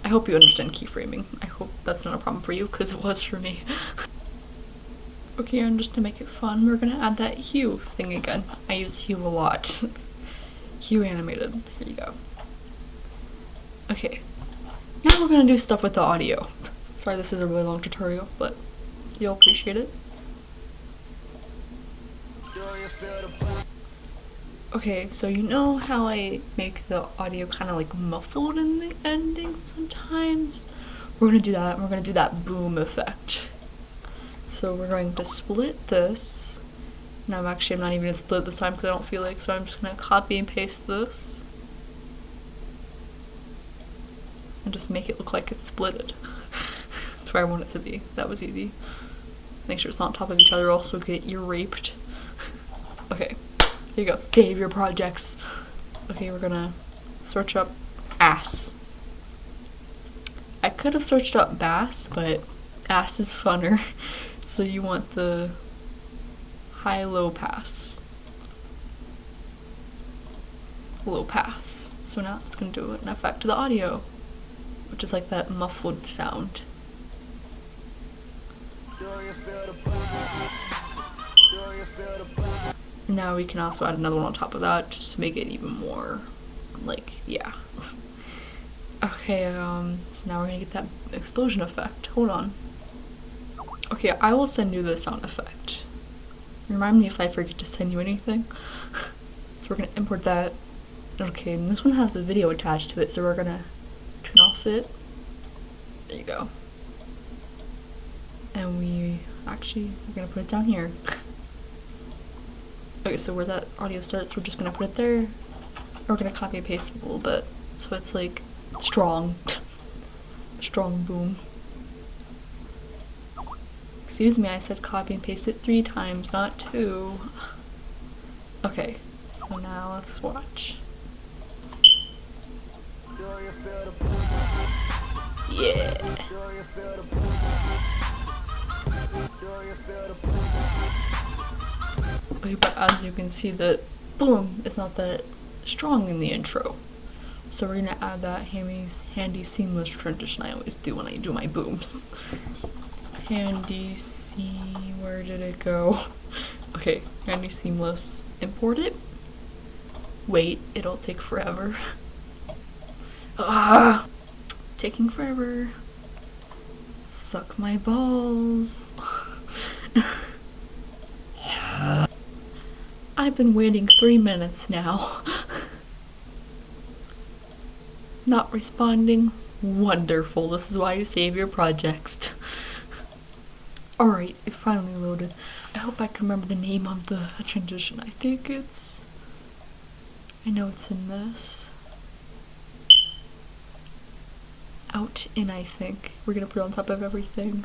I hope you understand keyframing. I hope that's not a problem for you, because it was for me. Okay, and just to make it fun, we're gonna add that hue thing again. I use hue a lot. Hue animated. Here you go. Okay, now we're gonna do stuff with the audio. Sorry, this is a really long tutorial, but you'll appreciate it. Okay, so you know how I make the audio kind of like muffled in the ending sometimes? We're gonna do that, and we're gonna do that boom effect. So we're going to split this. No, I'm not even gonna split it this time because I don't feel like, so I'm just gonna copy and paste this. And just make it look like it's splitted. That's where I want it to be. That was easy. Make sure it's not on top of each other, also get ear raped. Okay, there you go. Save your projects. Okay, we're gonna search up ass. I could have searched up bass, but ass is funner. So you want the high-low pass. Low pass. So now it's gonna do an effect to the audio, which is like that muffled sound. Now we can also add another one on top of that just to make it even more like, yeah. Okay, so now we're gonna get that explosion effect. Hold on. Okay, I will send you the sound effect. Remind me if I forget to send you anything. So we're gonna import that. Okay, and this one has the video attached to it, so we're gonna turn off it. There you go. And we're gonna put it down here. Okay, so where that audio starts, we're just gonna put it there. We're gonna copy and paste it a little bit, so it's like strong. Strong boom. Excuse me, I said copy and paste it 3 times, not 2. Okay, so now let's watch. Yeah. Okay, but as you can see, the boom is not that strong in the intro. So we're gonna add that handy seamless transition I always do when I do my booms. Handy where did it go? Okay, handy seamless. Import it. Wait, it'll take forever. Ah! Taking forever. Suck my balls. I've been waiting 3 minutes now. Not responding? Wonderful. This is why you save your projects. Alright, it finally loaded. I hope I can remember the name of the transition. I think it's... I know it's in this. Out in, I think. We're gonna put it on top of everything.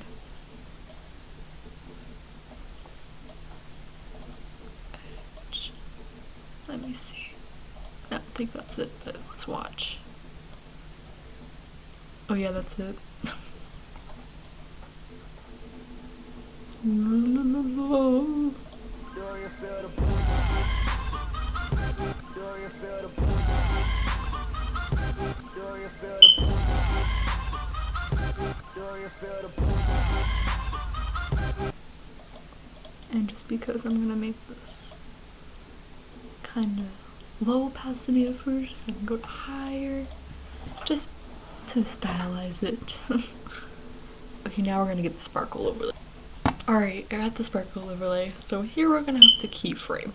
Let me see. I don't think that's it, but let's watch. Oh yeah, that's it. And just because I'm gonna make this kind of low opacity at first, then go higher, just to stylize it. Okay, now we're gonna get the sparkle overlay. Alright, I got the sparkle overlay, so here we're gonna have to keyframe.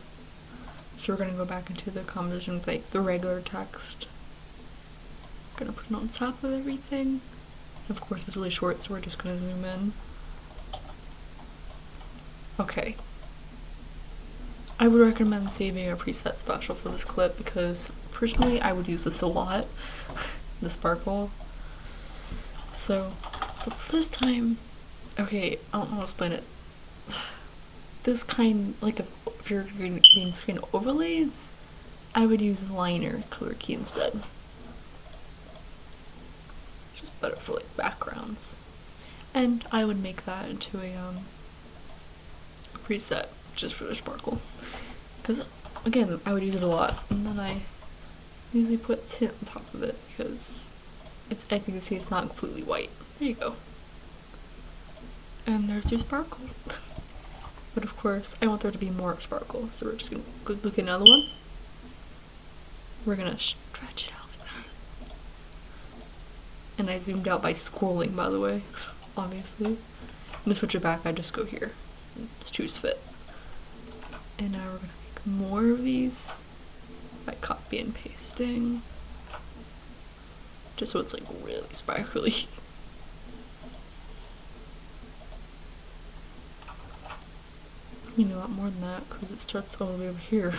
So we're gonna go back into the composition with like the regular text. Gonna put it on top of everything. Of course it's really short, so we're just gonna zoom in. Okay. I would recommend saving a preset special for this clip because personally I would use this a lot. The sparkle. So, but for this time, okay, I don't know how to explain it. This kind, like if you're doing screen overlays, I would use liner color key instead. Just better for like backgrounds. And I would make that into a preset just for the sparkle. Because again, I would use it a lot, and then I usually put tint on top of it because it's, as you can see, it's not completely white. There you go. And there's your sparkle. But of course, I want there to be more sparkle, so we're just gonna go look at another one. We're gonna stretch it out like that. And I zoomed out by scrolling, by the way, obviously. And to switch it back, I just go here and just choose fit. And now we're gonna make more of these by copy and pasting. Just so it's like really sparkly. I mean a lot more than that because it starts all the way over here.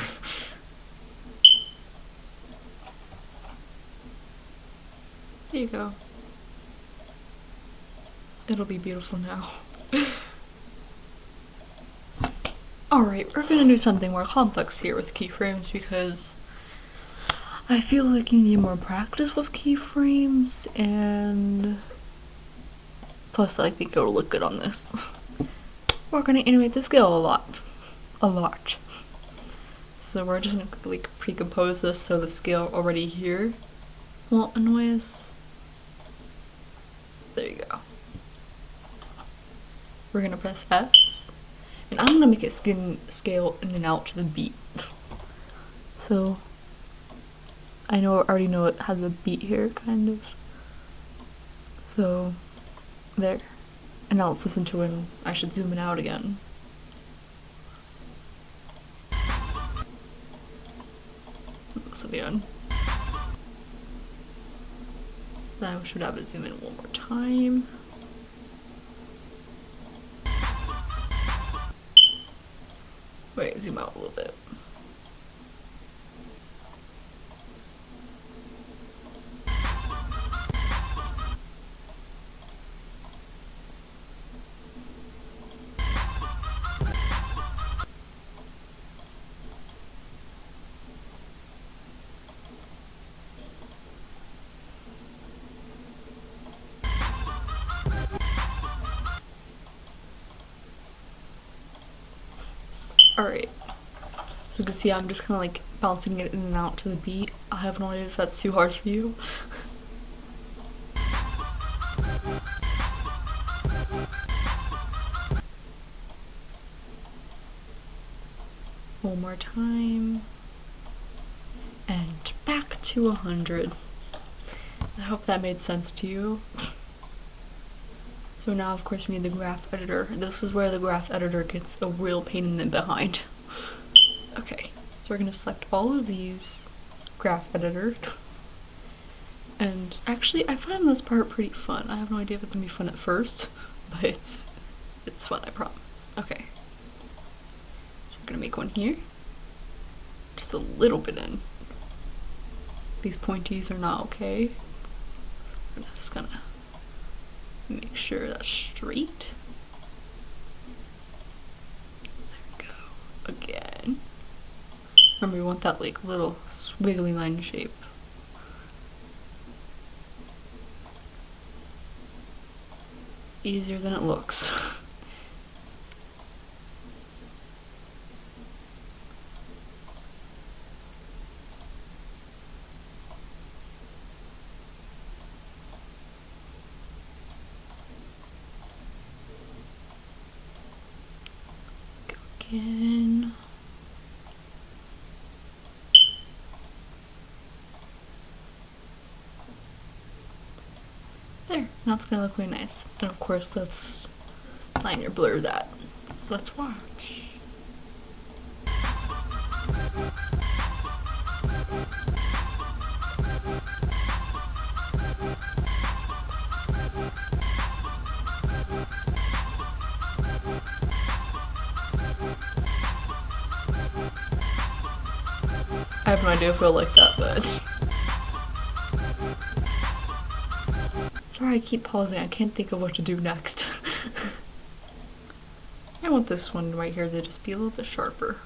There you go. It'll be beautiful now. Alright, we're gonna do something more complex here with keyframes because I feel like you need more practice with keyframes, and plus I think it'll look good on this. We're gonna animate the scale a lot. A lot. So we're just gonna quickly pre-compose this so the scale already here won't annoy us. There you go. We're gonna press S, and I'm gonna make it scale in and out to the beat. So I already know it has a beat here, kind of. So there. And now let's listen to it, and I should zoom it out again. Listen again. Then we should have it zoom in one more time. Wait, zoom out a little bit. Alright, so you can see I'm just kind of like bouncing it in and out to the beat. I have no idea if that's too hard for you. One more time. And back to 100. I hope that made sense to you. So now, of course, we need the graph editor. This is where the graph editor gets a real pain in the behind. Okay, So we're going to select all of these, graph editor, and actually I find this part pretty fun. I have no idea if it's going to be fun at first, but it's fun, I promise. Okay, so we're going to make one here, just a little bit in. These pointies are not okay, so we're just going to make sure that's straight. There we go. Again. Remember, we want that like little squiggly line shape. It's easier than it looks. Go again. There, now it's gonna look really nice. And of course, let's line or blur that. So let's watch. I have no idea if I'll like that, but sorry, I keep pausing. I can't think of what to do next. I want this one right here to just be a little bit sharper.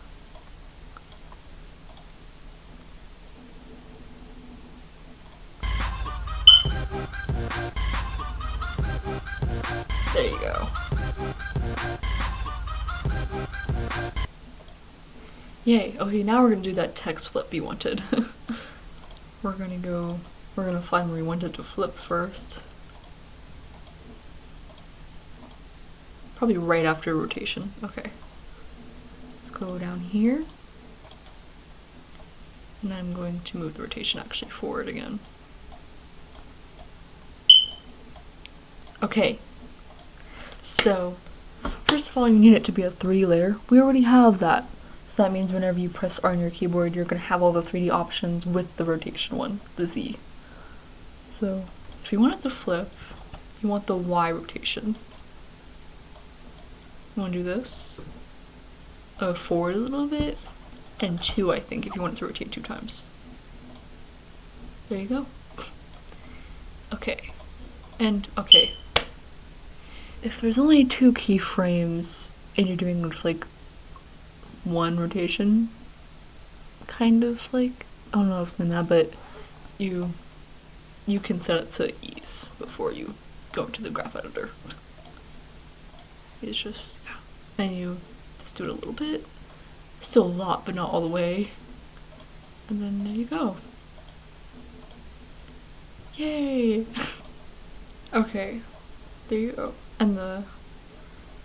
There you go. Yay. Okay, now we're gonna do that text flip you wanted. we're gonna find where we wanted to flip first. Probably right after rotation. Okay. Let's go down here. And I'm going to move the rotation actually forward again. Okay. So, first of all, you need it to be a 3D layer. We already have that. So that means whenever you press R on your keyboard, you're going to have all the 3D options with the rotation one, the Z. So, if you want it to flip, you want the Y rotation. You want to do this, forward a little bit, and 2, I think, if you want it to rotate 2 times. There you go. Okay. And, okay. If there's only 2 keyframes, and you're doing just like 1 rotation, kind of like, I don't know how to explain that, but you can set it to ease before you go into the graph editor. It's just, yeah. And you just do it a little bit. Still a lot, but not all the way. And then there you go. Yay! Okay, there you go. And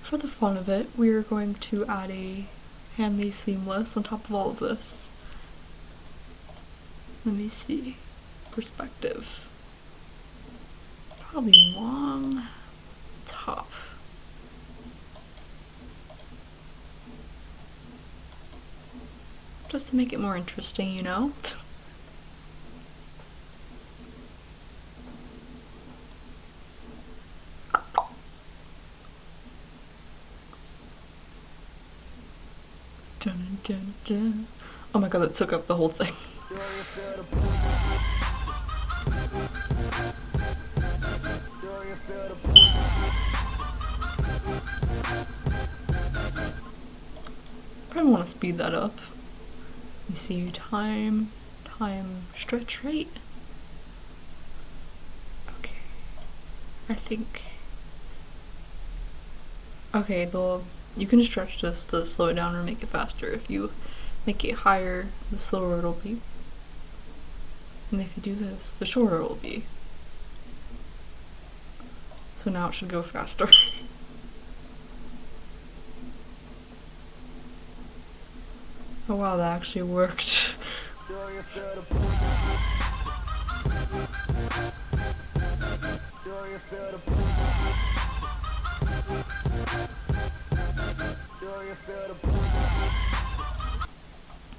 for the fun of it, we are going to add a handy seamless on top of all of this. Let me see. Perspective. Probably long top. Just to make it more interesting, you know? Dun, dun, dun. Oh my god, that took up the whole thing. Probably want to speed that up. You see, time, stretch rate. Okay, I think. Okay, you can stretch this to slow it down or make it faster. If you make it higher, the slower it'll be. And if you do this, the shorter it'll be. So now it should go faster. Oh wow, that actually worked.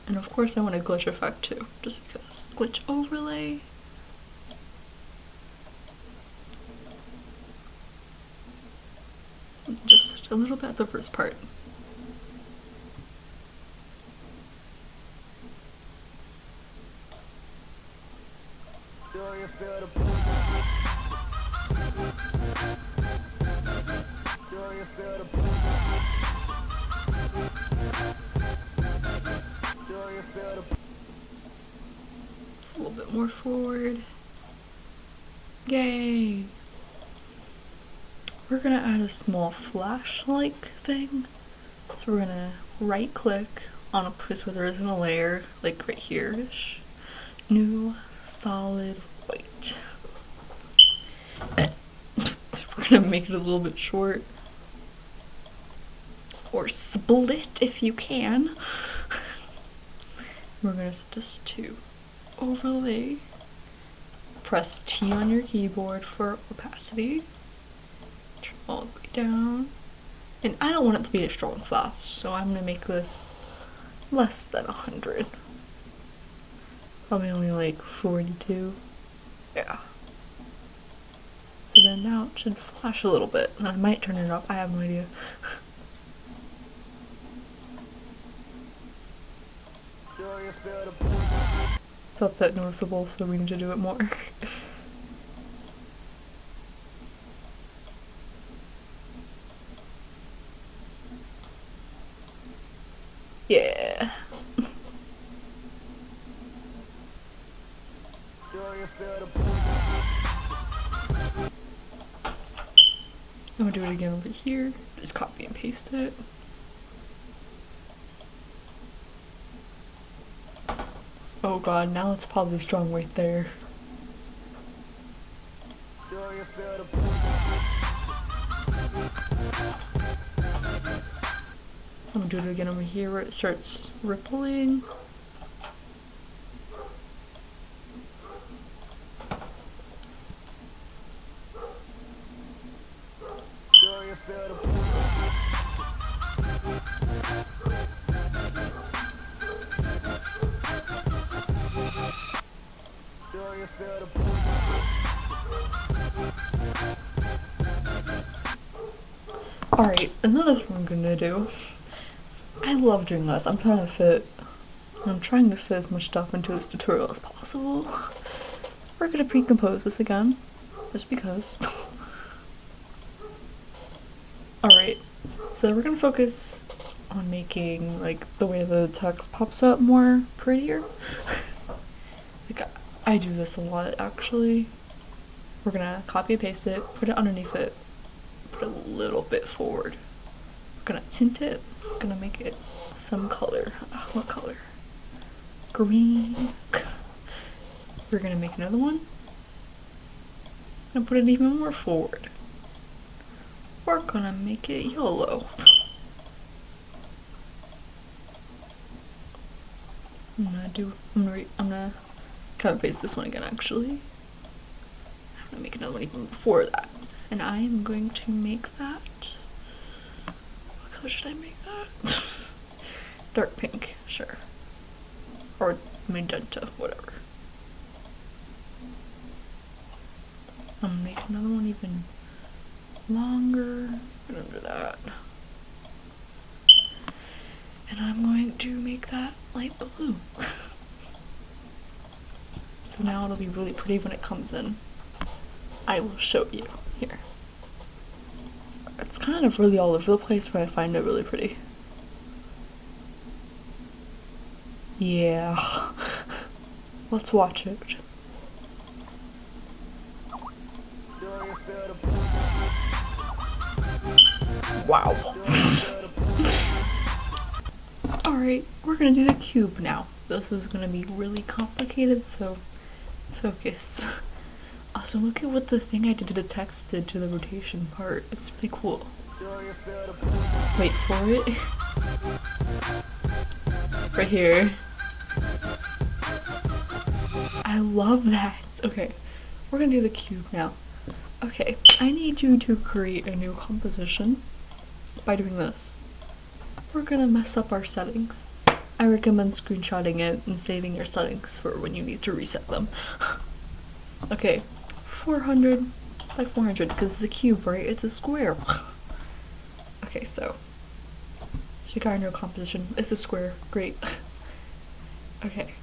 And of course I want a glitch effect too, just because. Glitch overlay. Just a little bit at the first part. Just a little bit more forward. Yay! We're gonna add a small flash-like thing. So we're gonna right click on a place where there isn't a layer, like right here-ish. New solid white. We're gonna make it a little bit short. Or split if you can. We're gonna set this to overlay. Press T on your keyboard for opacity. Turn all the way down. And I don't want it to be a strong flash, so I'm gonna make this less than 100. Probably only like 42. Yeah. So then now it should flash a little bit. And I might turn it up, I have no idea. It's not that noticeable, so we need to do it more. Yeah. I'm gonna do it again over here. Just copy and paste it. Oh god, now it's probably strong right there. I'm gonna do it again over here where it starts rippling. Alright, another thing I'm gonna do. I love doing this. I'm trying to fit as much stuff into this tutorial as possible. We're gonna pre-compose this again, just because. Alright, so we're gonna focus on making like the way the text pops up more prettier. Like I do this a lot actually. We're gonna copy and paste it, put it underneath it, put it a little bit forward. We're gonna tint it, we're gonna make it some color. What color? Green. We're gonna make another one. And put it even more forward. We're gonna make it yellow. I'm gonna cut and paste this one again actually. I'm gonna make another one even before that. And I am going to make that. What color should I make that? Dark pink, sure. Or magenta, whatever. I'm gonna make another one even longer. I'm gonna do that. And I'm going to make that light blue. So now it'll be really pretty when it comes in. I will show you here. It's kind of really all over the place, but I find it really pretty. Yeah. Let's watch it. Wow. Alright, we're gonna do the cube now. This is gonna be really complicated, so focus. Also, look at what the thing I did to the text did to the rotation part. It's really cool. Wait for it. Right here. I love that. Okay, we're gonna do the cube now. Okay, I need you to create a new composition by doing this. We're gonna mess up our settings. I I recommend screenshotting it and saving your settings for when you need to reset them. Okay, 400 by 400, because it's a cube, right? It's a square. Okay, so you got your composition. It's a square. Great. Okay,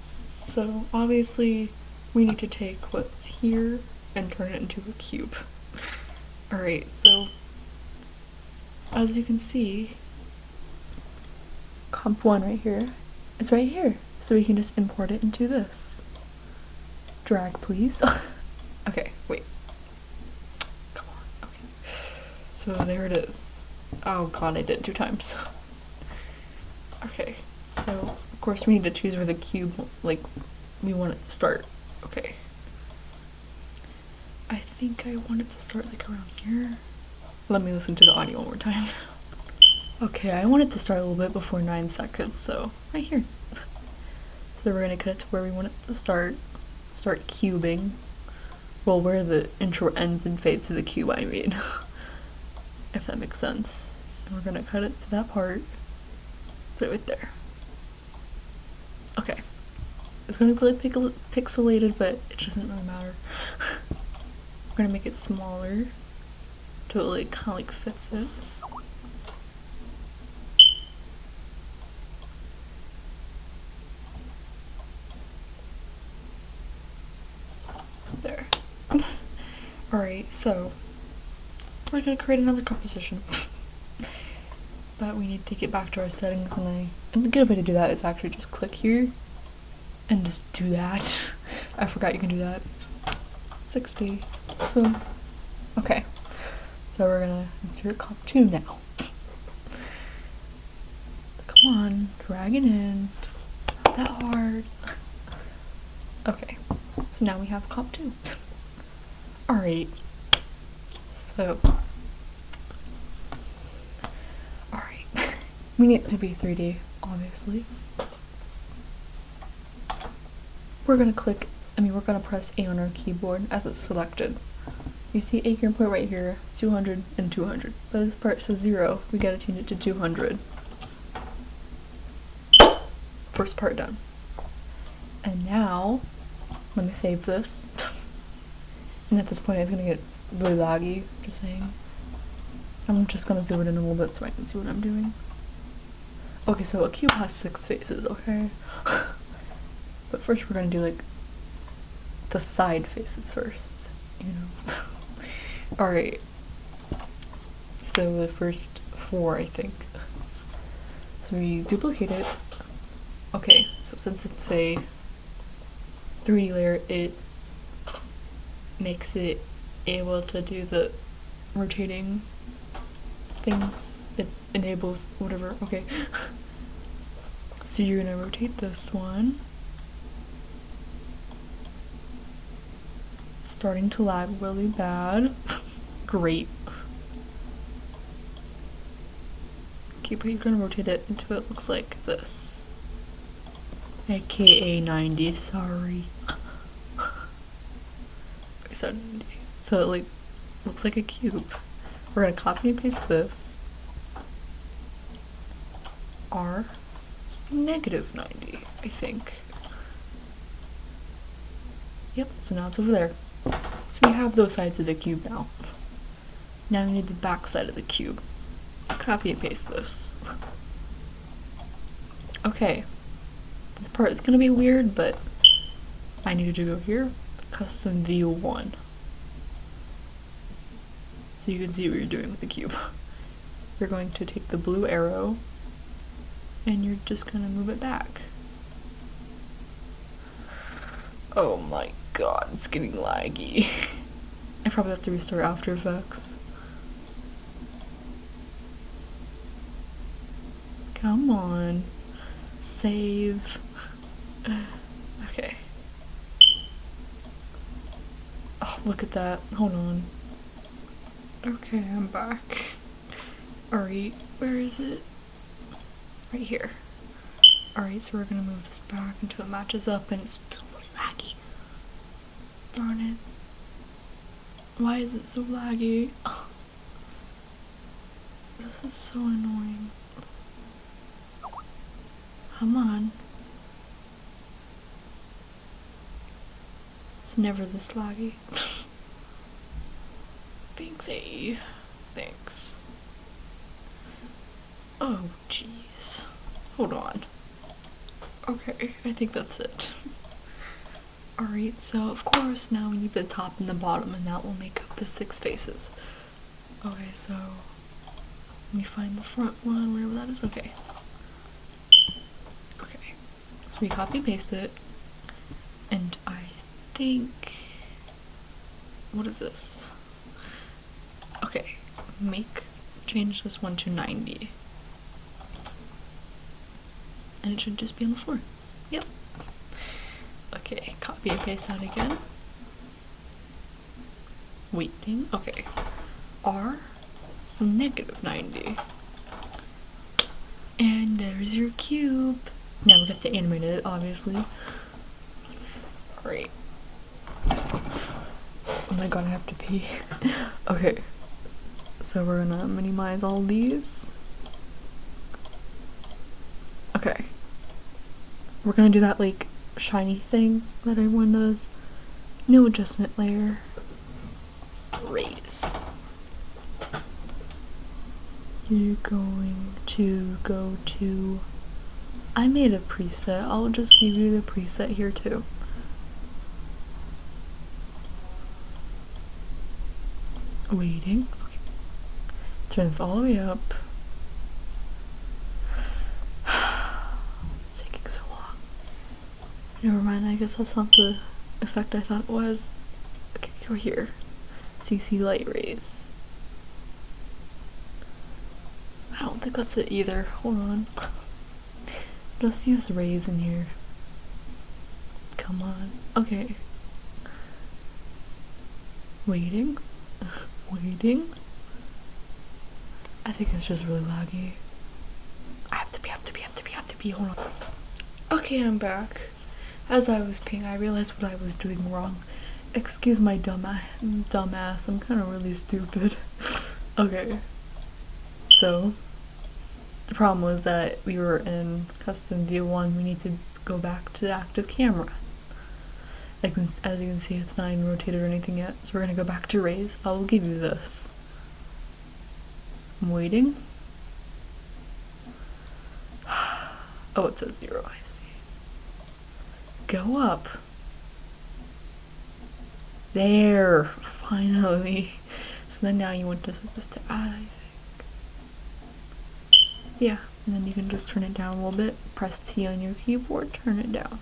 so obviously we need to take what's here and turn it into a cube. Alright, so as you can see, comp 1 right here is right here. So we can just import it into this. Drag, please. Okay, wait. Come on. Okay. So there it is. Oh god, I did it 2 times. Okay, so of course we need to choose where the cube, like, we want it to start. Okay. I think I want it to start like around here. Let me listen to the audio one more time. Okay, I want it to start a little bit before 9 seconds, so right here. So we're gonna cut it to where we want it to start cubing. Well, where the intro ends and fades to the cube, I mean. If that makes sense. And we're gonna cut it to that part. Put it right there. Okay. It's gonna be like pixelated, but it doesn't really matter. We're gonna make it smaller so it like kind of like fits it. There. Alright, so we're gonna create another composition. But we need to get back to our settings, and the good way to do that is actually just click here and just do that. I forgot you can do that. 60. Boom. Okay. So we're gonna insert comp 2 now. Come on, drag it in. Not that hard. Okay. So now we have comp 2. Alright. So we need it to be 3D, obviously. We're gonna press A on our keyboard as it's selected. You see A point right here, it's 200 and 200. But this part says 0, we gotta change it to 200. First part done. And now, let me save this. And at this point it's gonna get really laggy, just saying. I'm just gonna zoom it in a little bit so I can see what I'm doing. Okay, so a cube has 6 faces, okay? But first we're gonna do like the side faces first, you know? Alright. So the first 4, I think. So we duplicate it. Okay, so since it's a 3D layer, it makes it able to do the rotating things. It enables whatever. Okay. So you're gonna rotate this one. It's starting to lag really bad. Great. Okay, but you're gonna rotate it until it looks like this. AKA 90, sorry. Okay, so 90. So it like looks like a cube. We're gonna copy and paste this. R -90, I think. Yep, so now it's over there. So we have those sides of the cube now. Now we need the back side of the cube. Copy and paste this. Okay. This part is gonna be weird, but I need to go here. Custom view 1. So you can see what you're doing with the cube. You're going to take the blue arrow and you're just gonna move it back. Oh my god, it's getting laggy. I probably have to restart After Effects. Come on. Save. Okay. Oh, look at that. Hold on. Okay, I'm back. Alright, where is it? Right here. Alright, so we're gonna move this back until it matches up, and it's still really laggy. Darn it. Why is it so laggy? Oh. This is so annoying. Come on. It's never this laggy. Thanks, A. Thanks. Oh, jeez. Hold on. Okay, I think that's it. Alright, so of course now we need the top and the bottom, and that will make up the 6 faces. Okay, so let me find the front one, wherever that is. Okay. Okay. So we copy paste it, and I think, what is this? Okay, change this one to 90. And it should just be on the floor. Yep. Okay, copy and paste that again. Waiting. Okay. R -90. And there's your cube. Now we have to animate it, obviously. Alright. Oh my god, I have to pee. Okay. So we're gonna minimize all these. Okay. We're gonna do that like shiny thing that everyone does. New adjustment layer. Raise. You're going to go to, I made a preset. I'll just give you the preset here too. Waiting. Okay. Turn this all the way up. It's taking so long. Never mind, I guess that's not the effect I thought it was. Okay, go here. CC light rays. I don't think that's it either. Hold on. Just use rays in here. Come on. Okay. Waiting. Waiting. I think it's just really laggy. I have to be. Hold on. Okay, I'm back. As I was peeing, I realized what I was doing wrong. Excuse my dumbass. I'm kind of really stupid. Okay. So, the problem was that we were in custom view 1. We need to go back to active camera. As you can see, it's not even rotated or anything yet. So we're gonna go back to raise. I will give you this. I'm waiting. Oh, it says 0. I see. Go up. There. Finally. So then now you want to set this to add, I think. Yeah. And then you can just turn it down a little bit. Press T on your keyboard. Turn it down.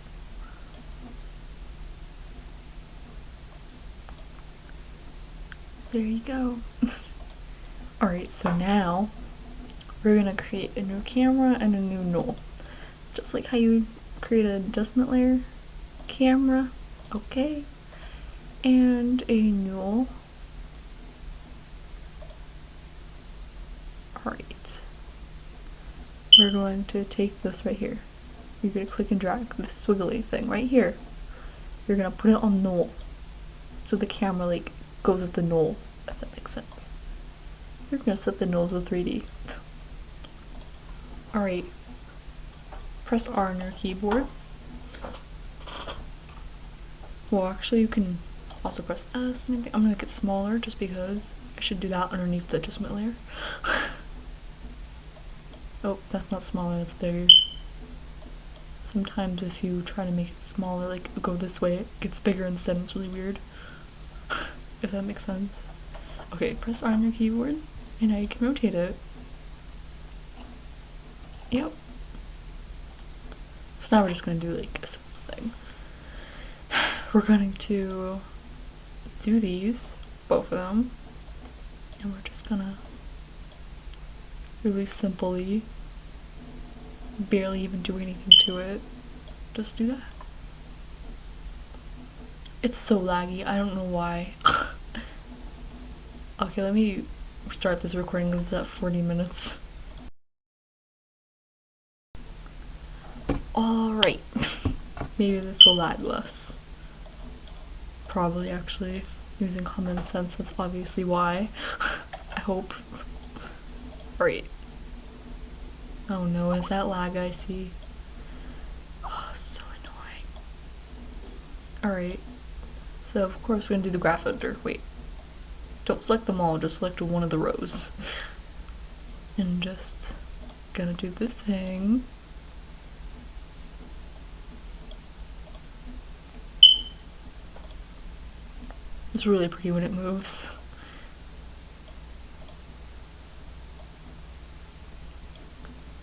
There you go. Alright, so now we're gonna create a new camera and a new null. Just like how you create an adjustment layer. Camera, okay. And a null. Alright. We're going to take this right here. You're gonna click and drag this swiggly thing right here. You're gonna put it on null. So the camera like goes with the null, if that makes sense. We're gonna set the null to 3D. Alright. Press R on your keyboard. Well, actually, you can also press S. I'm gonna make it smaller just because I should do that underneath the adjustment layer. Oh, that's not smaller, that's bigger. Sometimes if you try to make it smaller, like go this way, it gets bigger instead, and it's really weird. If that makes sense. Okay, press R on your keyboard, and now you can rotate it. Yep. So now we're just gonna do like a simple thing. We're going to do these, both of them, and we're just gonna really simply, barely even do anything to it, just do that. It's so laggy, I don't know why. Okay, let me start this recording because it's at 40 minutes. Alright. Maybe this will lag less. Probably, actually. Using common sense, that's obviously why. I hope. Alright. Oh no, is that lag I see? so annoying. Alright, so of course we're gonna do the graph editor. Wait, don't select them all, just select one of the rows. And just gonna do the thing. It's really pretty when it moves.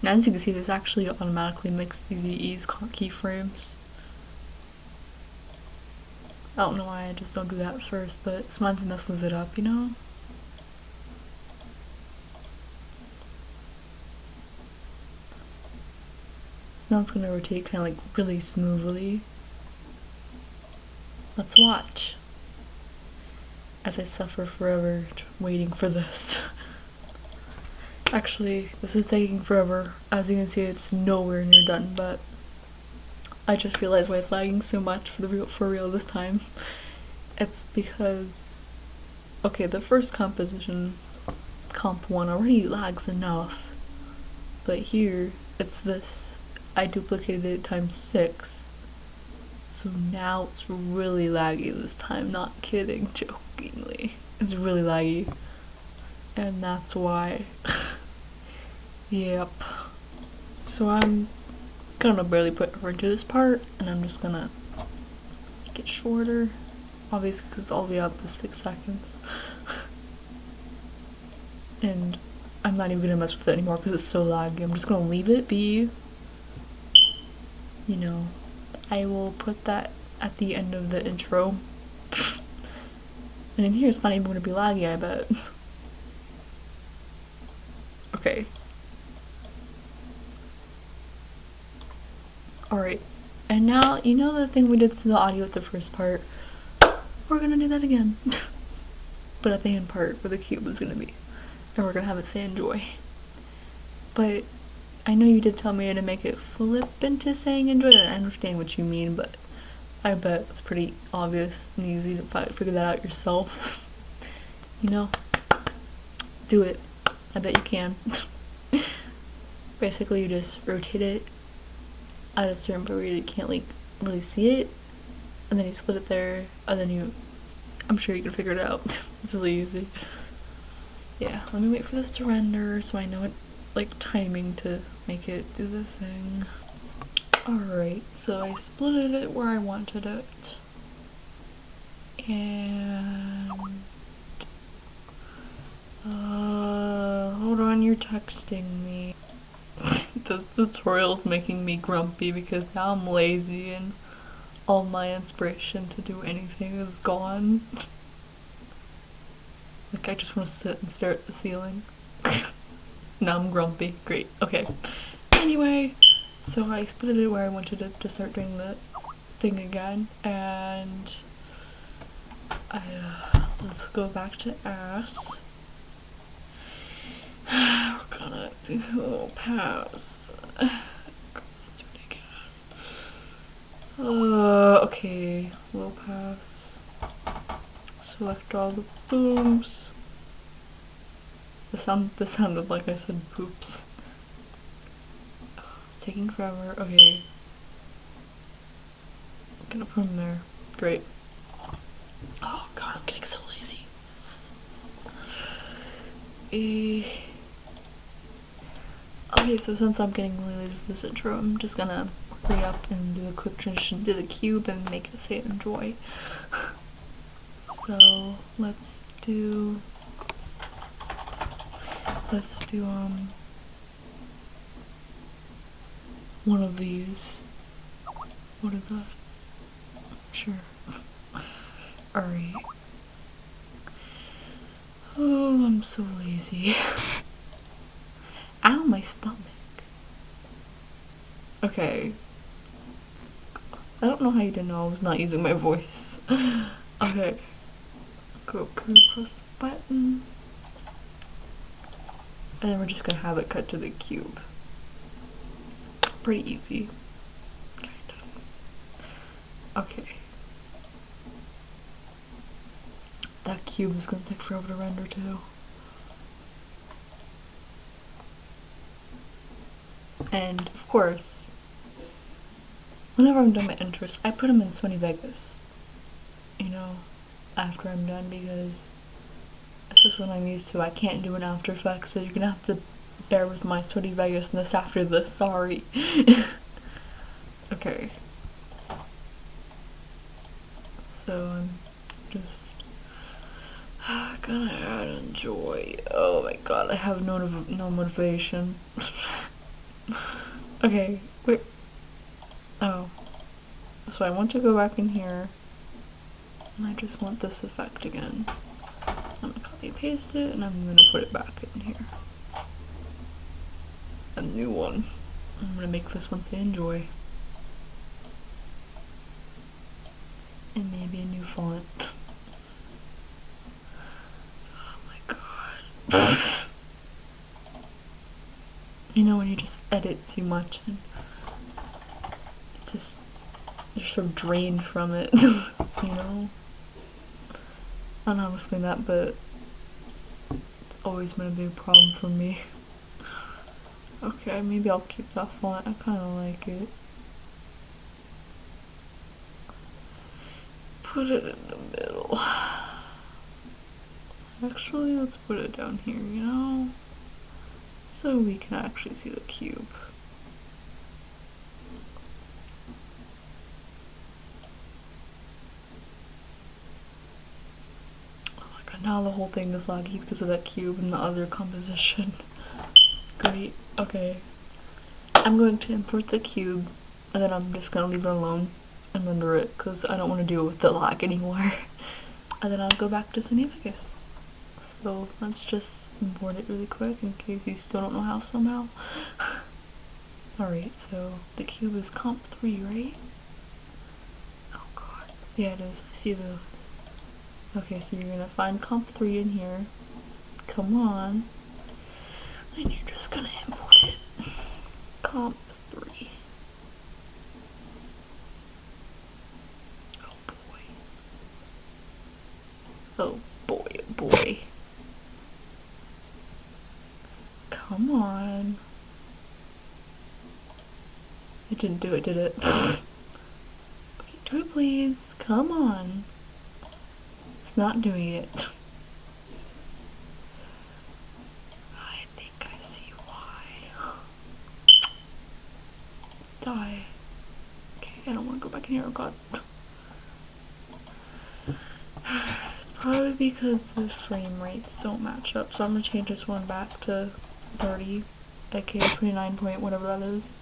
And as you can see, this actually automatically makes these EEs keyframes. I don't know why I just don't do that first, but sometimes it messes it up, you know? So now it's gonna rotate kind of like really smoothly. Let's watch. As I suffer forever waiting for this. Actually, this is taking forever. As you can see, it's nowhere near done, but I just realized why it's lagging so much for real this time. It's because, okay, the first composition, comp 1, already lags enough, but here, it's this. I duplicated it times 6, so now it's really laggy this time, not kidding, jokingly. It's really laggy, and that's why. Yep. So I'm gonna barely put effort into this part, and I'm just gonna make it shorter, obviously because it's all the way up to 6 seconds. And I'm not even gonna mess with it anymore because it's so laggy. I'm just gonna leave it be. You know, I will put that at the end of the intro. And in here it's not even gonna be laggy, I bet. Okay. Alright, and now, you know the thing we did to the audio at the first part? We're gonna do that again. But at the end part, where the cube is gonna be. And we're gonna have it say enjoy. But I know you did tell me to make it flip into saying enjoy, and I understand what you mean, but I bet it's pretty obvious and easy to figure that out yourself. You know? Do it. I bet you can. Basically, you just rotate it at a certain point where you can't like really see it, and then you split it there, and then I'm sure you can figure it out. It's really easy. Yeah, let me wait for this to render so I know what like timing to make it do the thing. Alright, so I split it where I wanted it, and hold on, you're texting me. This tutorial's making me grumpy because now I'm lazy and all my inspiration to do anything is gone. Like, I just want to sit and stare at the ceiling. Now I'm grumpy. Great. Okay. Anyway, so I split it where I wanted it to start doing the thing again, and let's go back to ass. We're gonna do a little pass. That's ridiculous. Okay, low pass. Select all the booms. This sounded like I said poops. Taking forever. Okay. I'm gonna put them there. Great. Oh god, I'm getting so lazy. Okay, so since I'm getting really late with this intro, I'm just gonna hurry up and do a quick transition to the cube and make it say enjoy. So let's do one of these. What is that? Sure. Alright. Oh, I'm so lazy. Ow, my stomach. Okay. I don't know how you didn't know I was not using my voice. Okay. Go press the button. And then we're just gonna have it cut to the cube. Pretty easy. Kind of. Okay. That cube is gonna take forever to render too. And of course, whenever I'm done my interests, I put them in Sony Vegas. You know, after I'm done, because it's just what I'm used to. I can't do an After Effects, so you're gonna have to bear with my Sony Vegas-ness after this. Sorry. Okay. So I'm just gonna add enjoy. Oh my god, I have no motivation. Okay, wait. Oh. So I want to go back in here, and I just want this effect again. I'm gonna copy and paste it, and I'm gonna put it back in here. A new one. I'm gonna make this one say enjoy. And maybe a new font. Oh my god. You know when you just edit too much and it just, you're so drained from it, you know? I don't know how to explain that, but it's always been a big problem for me. Okay, maybe I'll keep that font. I kind of like it. Put it in the middle. Actually, let's put it down here, you know? So we can actually see the cube. Oh my god, now the whole thing is laggy because of that cube and the other composition. Great, okay. I'm going to import the cube, and then I'm just gonna leave it alone and render it because I don't want to deal with the lag anymore. And then I'll go back to Sony Vegas. So let's just import it really quick in case you still don't know how somehow. Alright, so the cube is comp 3, right? Oh god. Yeah, it is. I see the... Okay, so you're gonna find comp 3 in here. Come on. And you're just gonna import it. Comp 3. Oh boy. Oh boy, oh boy. Come on. It didn't do it, did it? Okay, do it please. Come on. It's not doing it. I think I see why. Die. Okay, I don't want to go back in here. Oh god. It's probably because the frame rates don't match up, so I'm gonna change this one back to 30, aka 29 point whatever that is.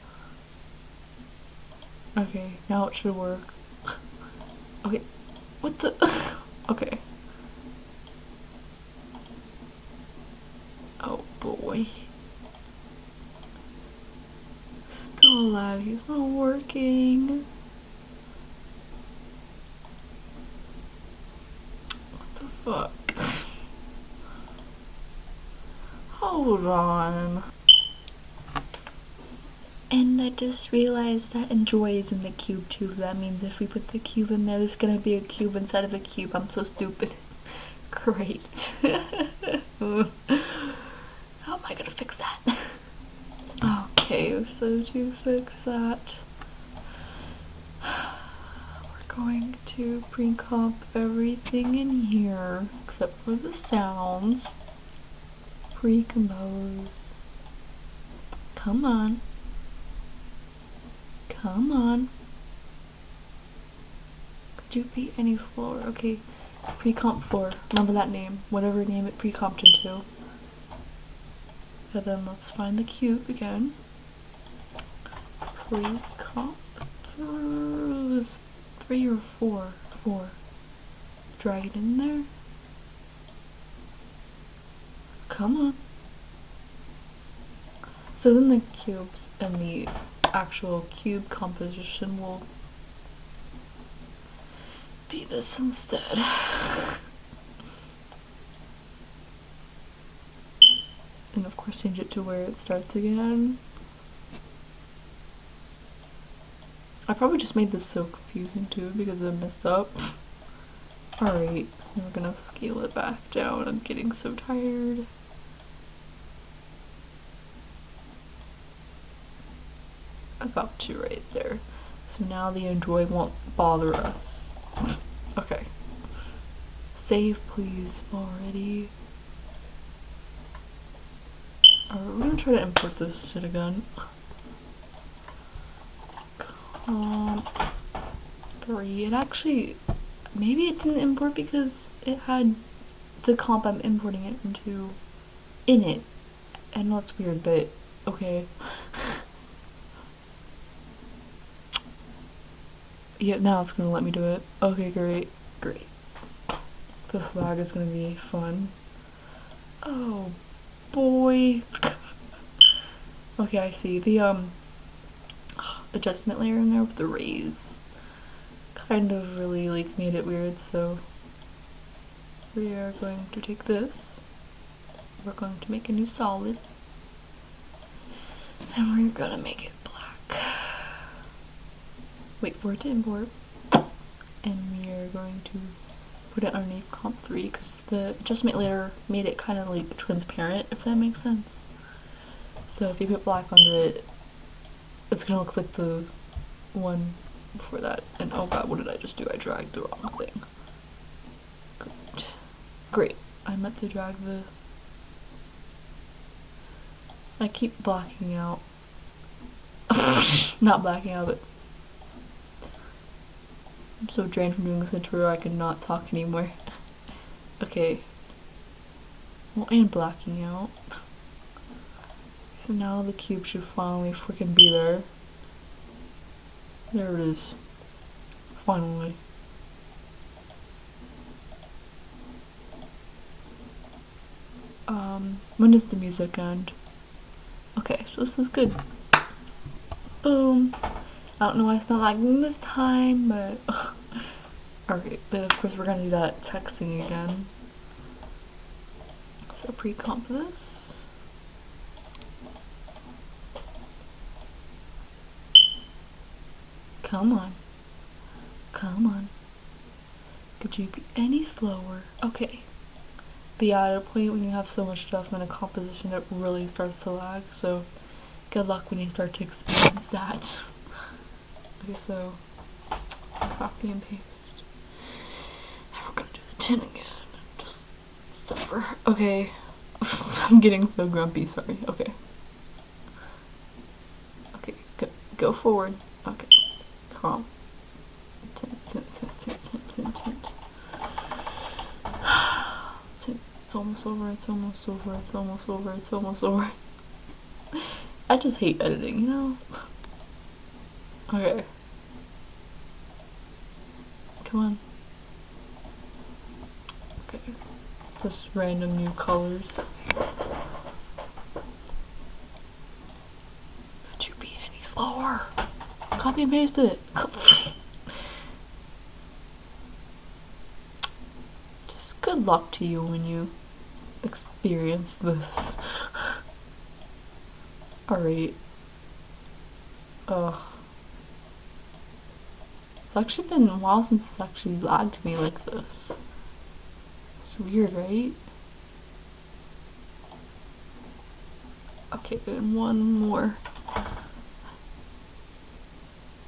Okay, now it should work. Okay, what the? Okay. Oh boy. Still laggy, it's not working. What the fuck? Hold on. And I just realized that enjoy is in the cube too. That means if we put the cube in there, there's gonna be a cube inside of a cube. I'm so stupid. Great. How am I gonna fix that? Okay, so to fix that, we're going to pre-comp everything in here except for the sounds. Pre-compose. Come on. Come on. Could you be any slower? Okay, pre-comp floor. Remember that name. Whatever name it pre-comped into. And then let's find the cube again. Pre-comp through. It was 3 or 4. 4. Drag it in there. Come on. So then the cubes and the actual cube composition will be this instead. And of course change it to where it starts again. I probably just made this so confusing too because I messed up. Alright, so we're gonna scale it back down. I'm getting so tired. About to right there. So now the Android won't bother us. Okay. Save, please, already. Alright, we're gonna try to import this shit again. 3. It actually, maybe it didn't import because it had the comp I'm importing it into in it. I know it's weird, but okay. Yep, now it's gonna let me do it. Okay, great, great. This lag is gonna be fun. Oh boy. Okay, I see. The adjustment layer in there with the rays kind of really like made it weird, so we are going to take this. We're going to make a new solid. And we're gonna make it black. Wait for it to import. And we are going to put it underneath comp 3 because the adjustment layer made it kind of like transparent, if that makes sense. So if you put black under it, it's gonna look like the one before that. And oh god, what did I just do? I dragged the wrong thing. Great. Great. I meant to drag the... I keep blacking out. Not blacking out, but I'm so drained from doing this tutorial I cannot talk anymore. Okay. Well, and blacking out. So now the cube should finally freaking be there. There it is. Finally. When does the music end? Okay, so this is good. Boom. I don't know why it's not lagging this time, but alright, but of course we're gonna do that text thing again. So pre-comp this. Come on. Come on. Could you be any slower? Okay. But yeah, at a point when you have so much stuff in a composition, it really starts to lag, so good luck when you start to experience that. Okay, so copy and paste. And we're gonna do the 10 again and just suffer. Okay. I'm getting so grumpy, sorry. Okay. Okay, go forward. Okay. Come on. Tint, tint, tint, tint, tint, tint, tint. It's almost over, it's almost over, it's almost over, it's almost over. I just hate editing, you know? Okay. Come on. Okay. Just random new colors. Could you be any slower? Copy and paste it. Just good luck to you when you experience this. Alright. Ugh. It's actually been a while since it's actually lagged me like this. It's weird, right? Okay, and one more.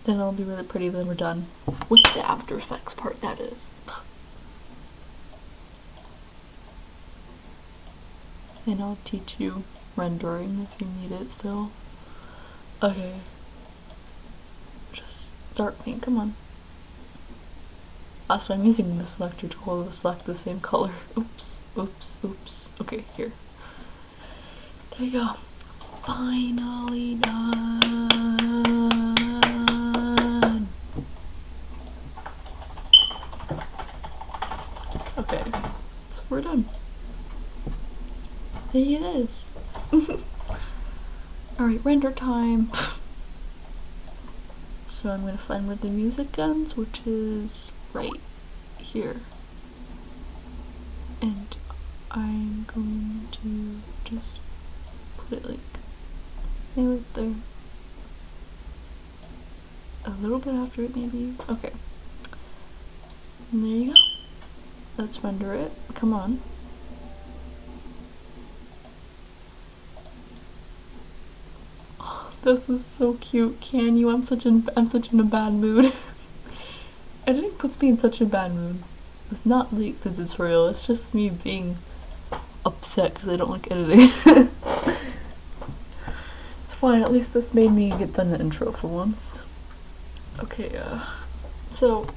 Then it'll be really pretty, then we're done. With the After Effects part, that is. And I'll teach you rendering if you need it still. Okay. Just dark pink, come on. So I'm using the selector tool to select the same color. Oops, oops, oops. Okay, here. There you go. Finally done. Okay, so we're done. There it is. Alright, render time. So I'm gonna find where the music ends, which is right here. And I'm going to just put it like right there. A little bit after it maybe. Okay. And there you go. Let's render it. Come on. This is so cute. Can you? I'm such in a bad mood. Editing puts me in such a bad mood. It's not like the tutorial. It's just me being upset because I don't like editing. It's fine. At least this made me get done the intro for once. Okay. So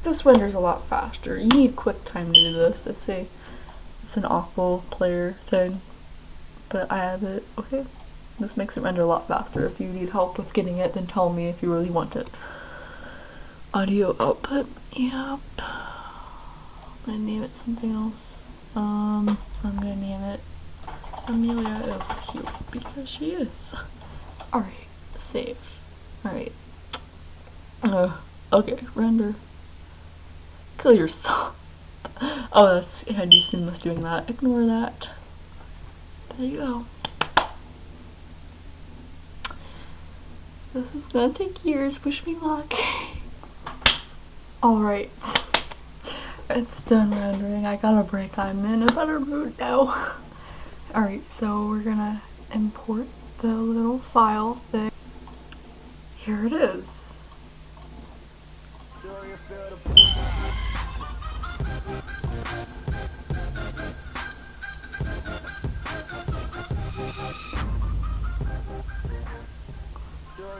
this renders a lot faster. You need QuickTime to do this. It's an awful player thing, but I have it. Okay. This makes it render a lot faster. If you need help with getting it, then tell me if you really want it. Audio output. Yep. I'm gonna name it something else. I'm gonna name it Amelia is cute because she is. Alright, save. Alright. Okay, render. Kill yourself. Oh, that's handy seamless doing that. Ignore that. There you go. This is gonna take years. Wish me luck. Alright. It's done rendering. I got a break. I'm in a better mood now. Alright, so we're gonna import the little file thing. Here it is.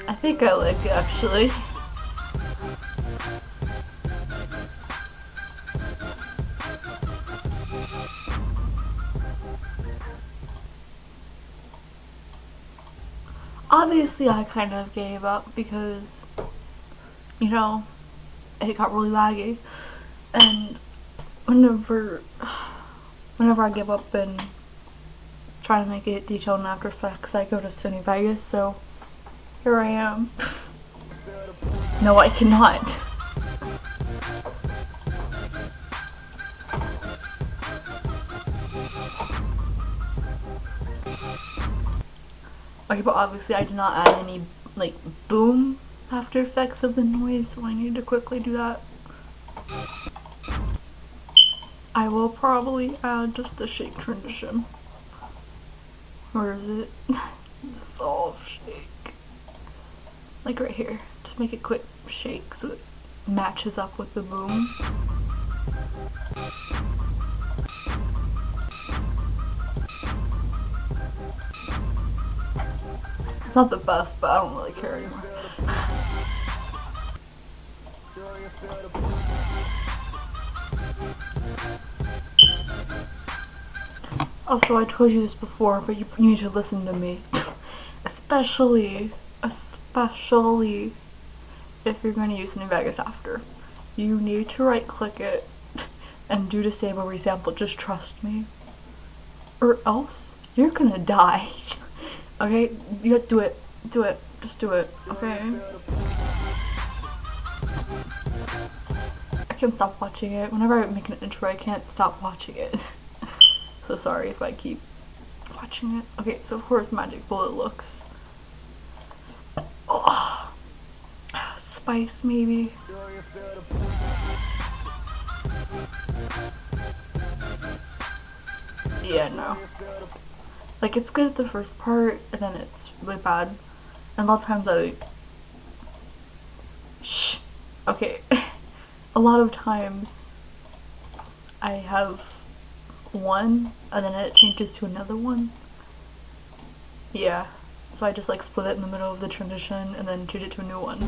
I think I like it actually. Obviously I kind of gave up because, you know, it got really laggy, and whenever I give up and try to make it detailed in After Effects, I go to Sony Vegas, so here I am. No, I cannot. Okay, but obviously I did not add any, like, boom After Effects of the noise, so I need to quickly do that. I will probably add just the shake transition. Where is it? Dissolve shake. Like right here. Just make it quick shake so it matches up with the boom. It's not the best, but I don't really care anymore. Also, I told you this before, but you need to listen to me. especially if you're going to use Sony Vegas after. You need to right click it and do disable resample. Just trust me. Or else you're gonna die. Okay? You have to do it. Do it. Just do it. Okay? I can't stop watching it. Whenever I make an intro, I can't stop watching it. So sorry if I keep watching it. Okay, so of course Magic Bullet looks. Oh, spice maybe. Yeah, no. Like, it's good at the first part, and then it's really bad. And a lot of times Shh. Okay. A lot of times I have one, and then it changes to another one. Yeah. So I just like split it in the middle of the transition, and then change it to a new one.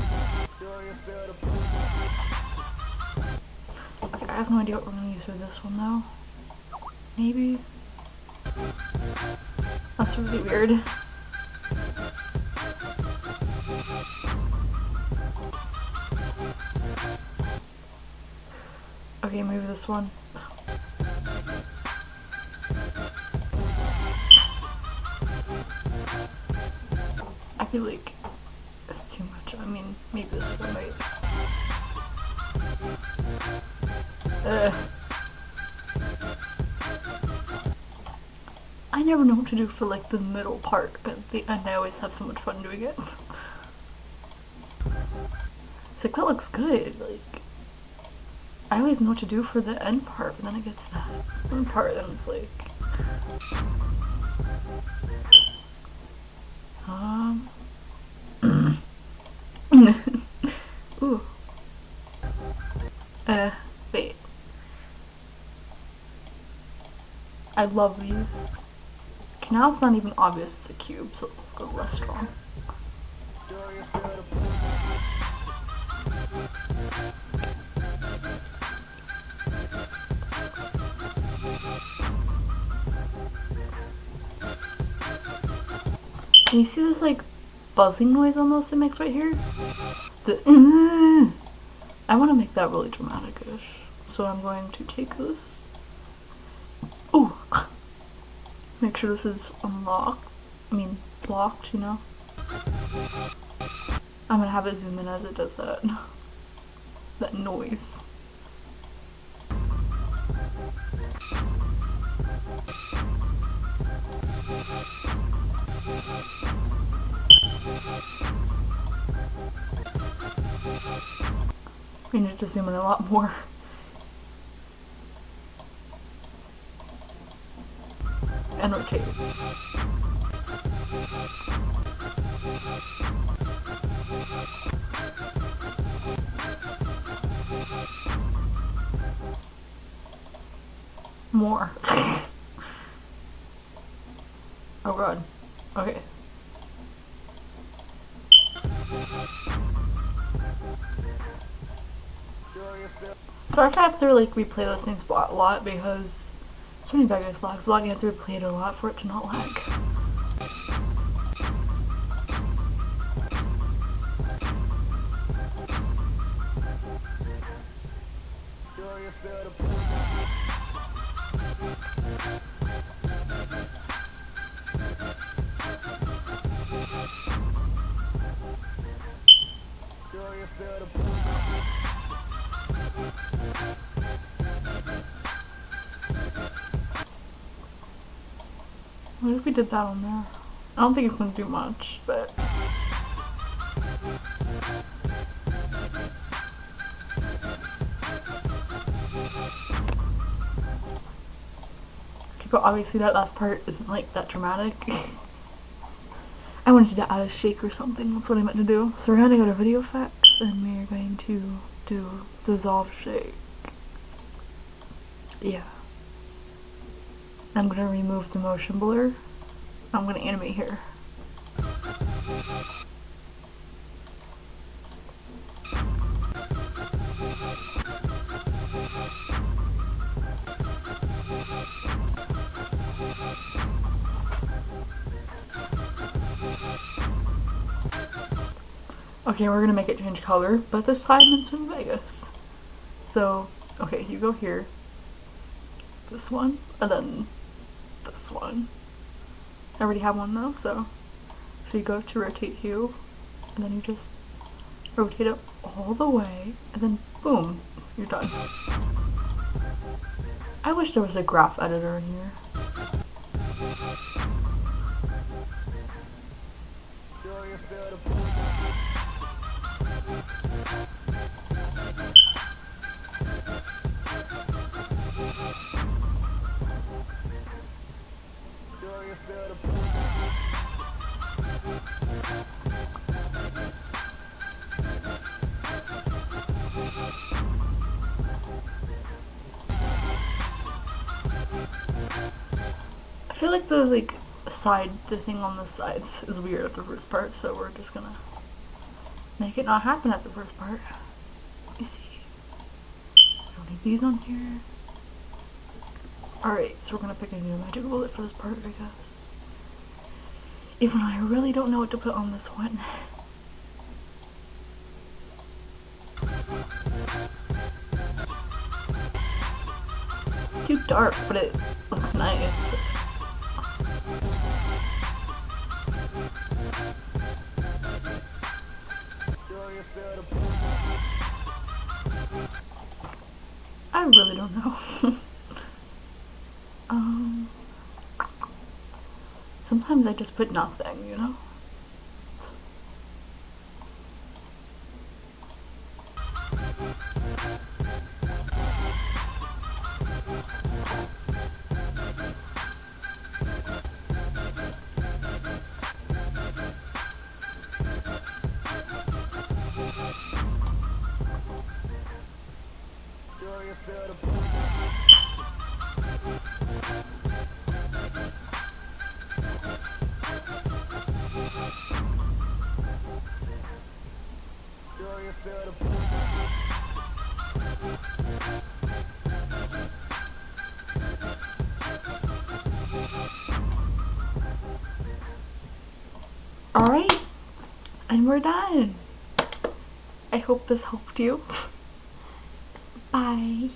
Okay, I have no idea what we're gonna use for this one though. Maybe? That's really weird. Okay, maybe this one. I feel like it's too much. I mean, maybe this one might. I never know what to do for like the middle part, but at the end I always have so much fun doing it. It's like, that looks good. Like, I always know what to do for the end part, but then it gets that end part, and it's like, Wait. I love these. Okay, now it's not even obvious it's a cube, so it'll go less strong. Can you see this like buzzing noise almost it makes right here? I want to make that really dramatic-ish. So I'm going to take this. Ooh! Make sure this is unlocked. I mean, blocked, you know? I'm gonna have it zoom in as it does that. That noise. We need to zoom in a lot more. And rotate. More. Oh god. Okay. Sorry if I have to like replay those things a lot because so many Vegas lags. A lot you have to replay it a lot for it to not lag. What if we did that on there? I don't think it's gonna do much, but okay, but obviously that last part isn't like that dramatic. I wanted to add a shake or something, that's what I meant to do. So we're gonna go to video effects and we're going to do dissolve shake. Yeah. I'm gonna remove the motion blur. I'm gonna animate here. Okay, we're gonna make it change color, but this time it's in Vegas. So, okay, you go here. This one, and then this one. I already have one though, so you go to rotate hue, and then you just rotate it all the way, and then boom, you're done. I wish there was a graph editor in here. I feel like the the thing on the sides is weird at the first part, so we're just gonna make it not happen at the first part. Let me see. I don't need these on here. Alright, so we're gonna pick a new magic bullet for this part, I guess. Even though I really don't know what to put on this one. It's too dark, but it looks nice. I really don't know. Sometimes I just put nothing, you know? Alright, and we're done. I hope this helped you. Bye.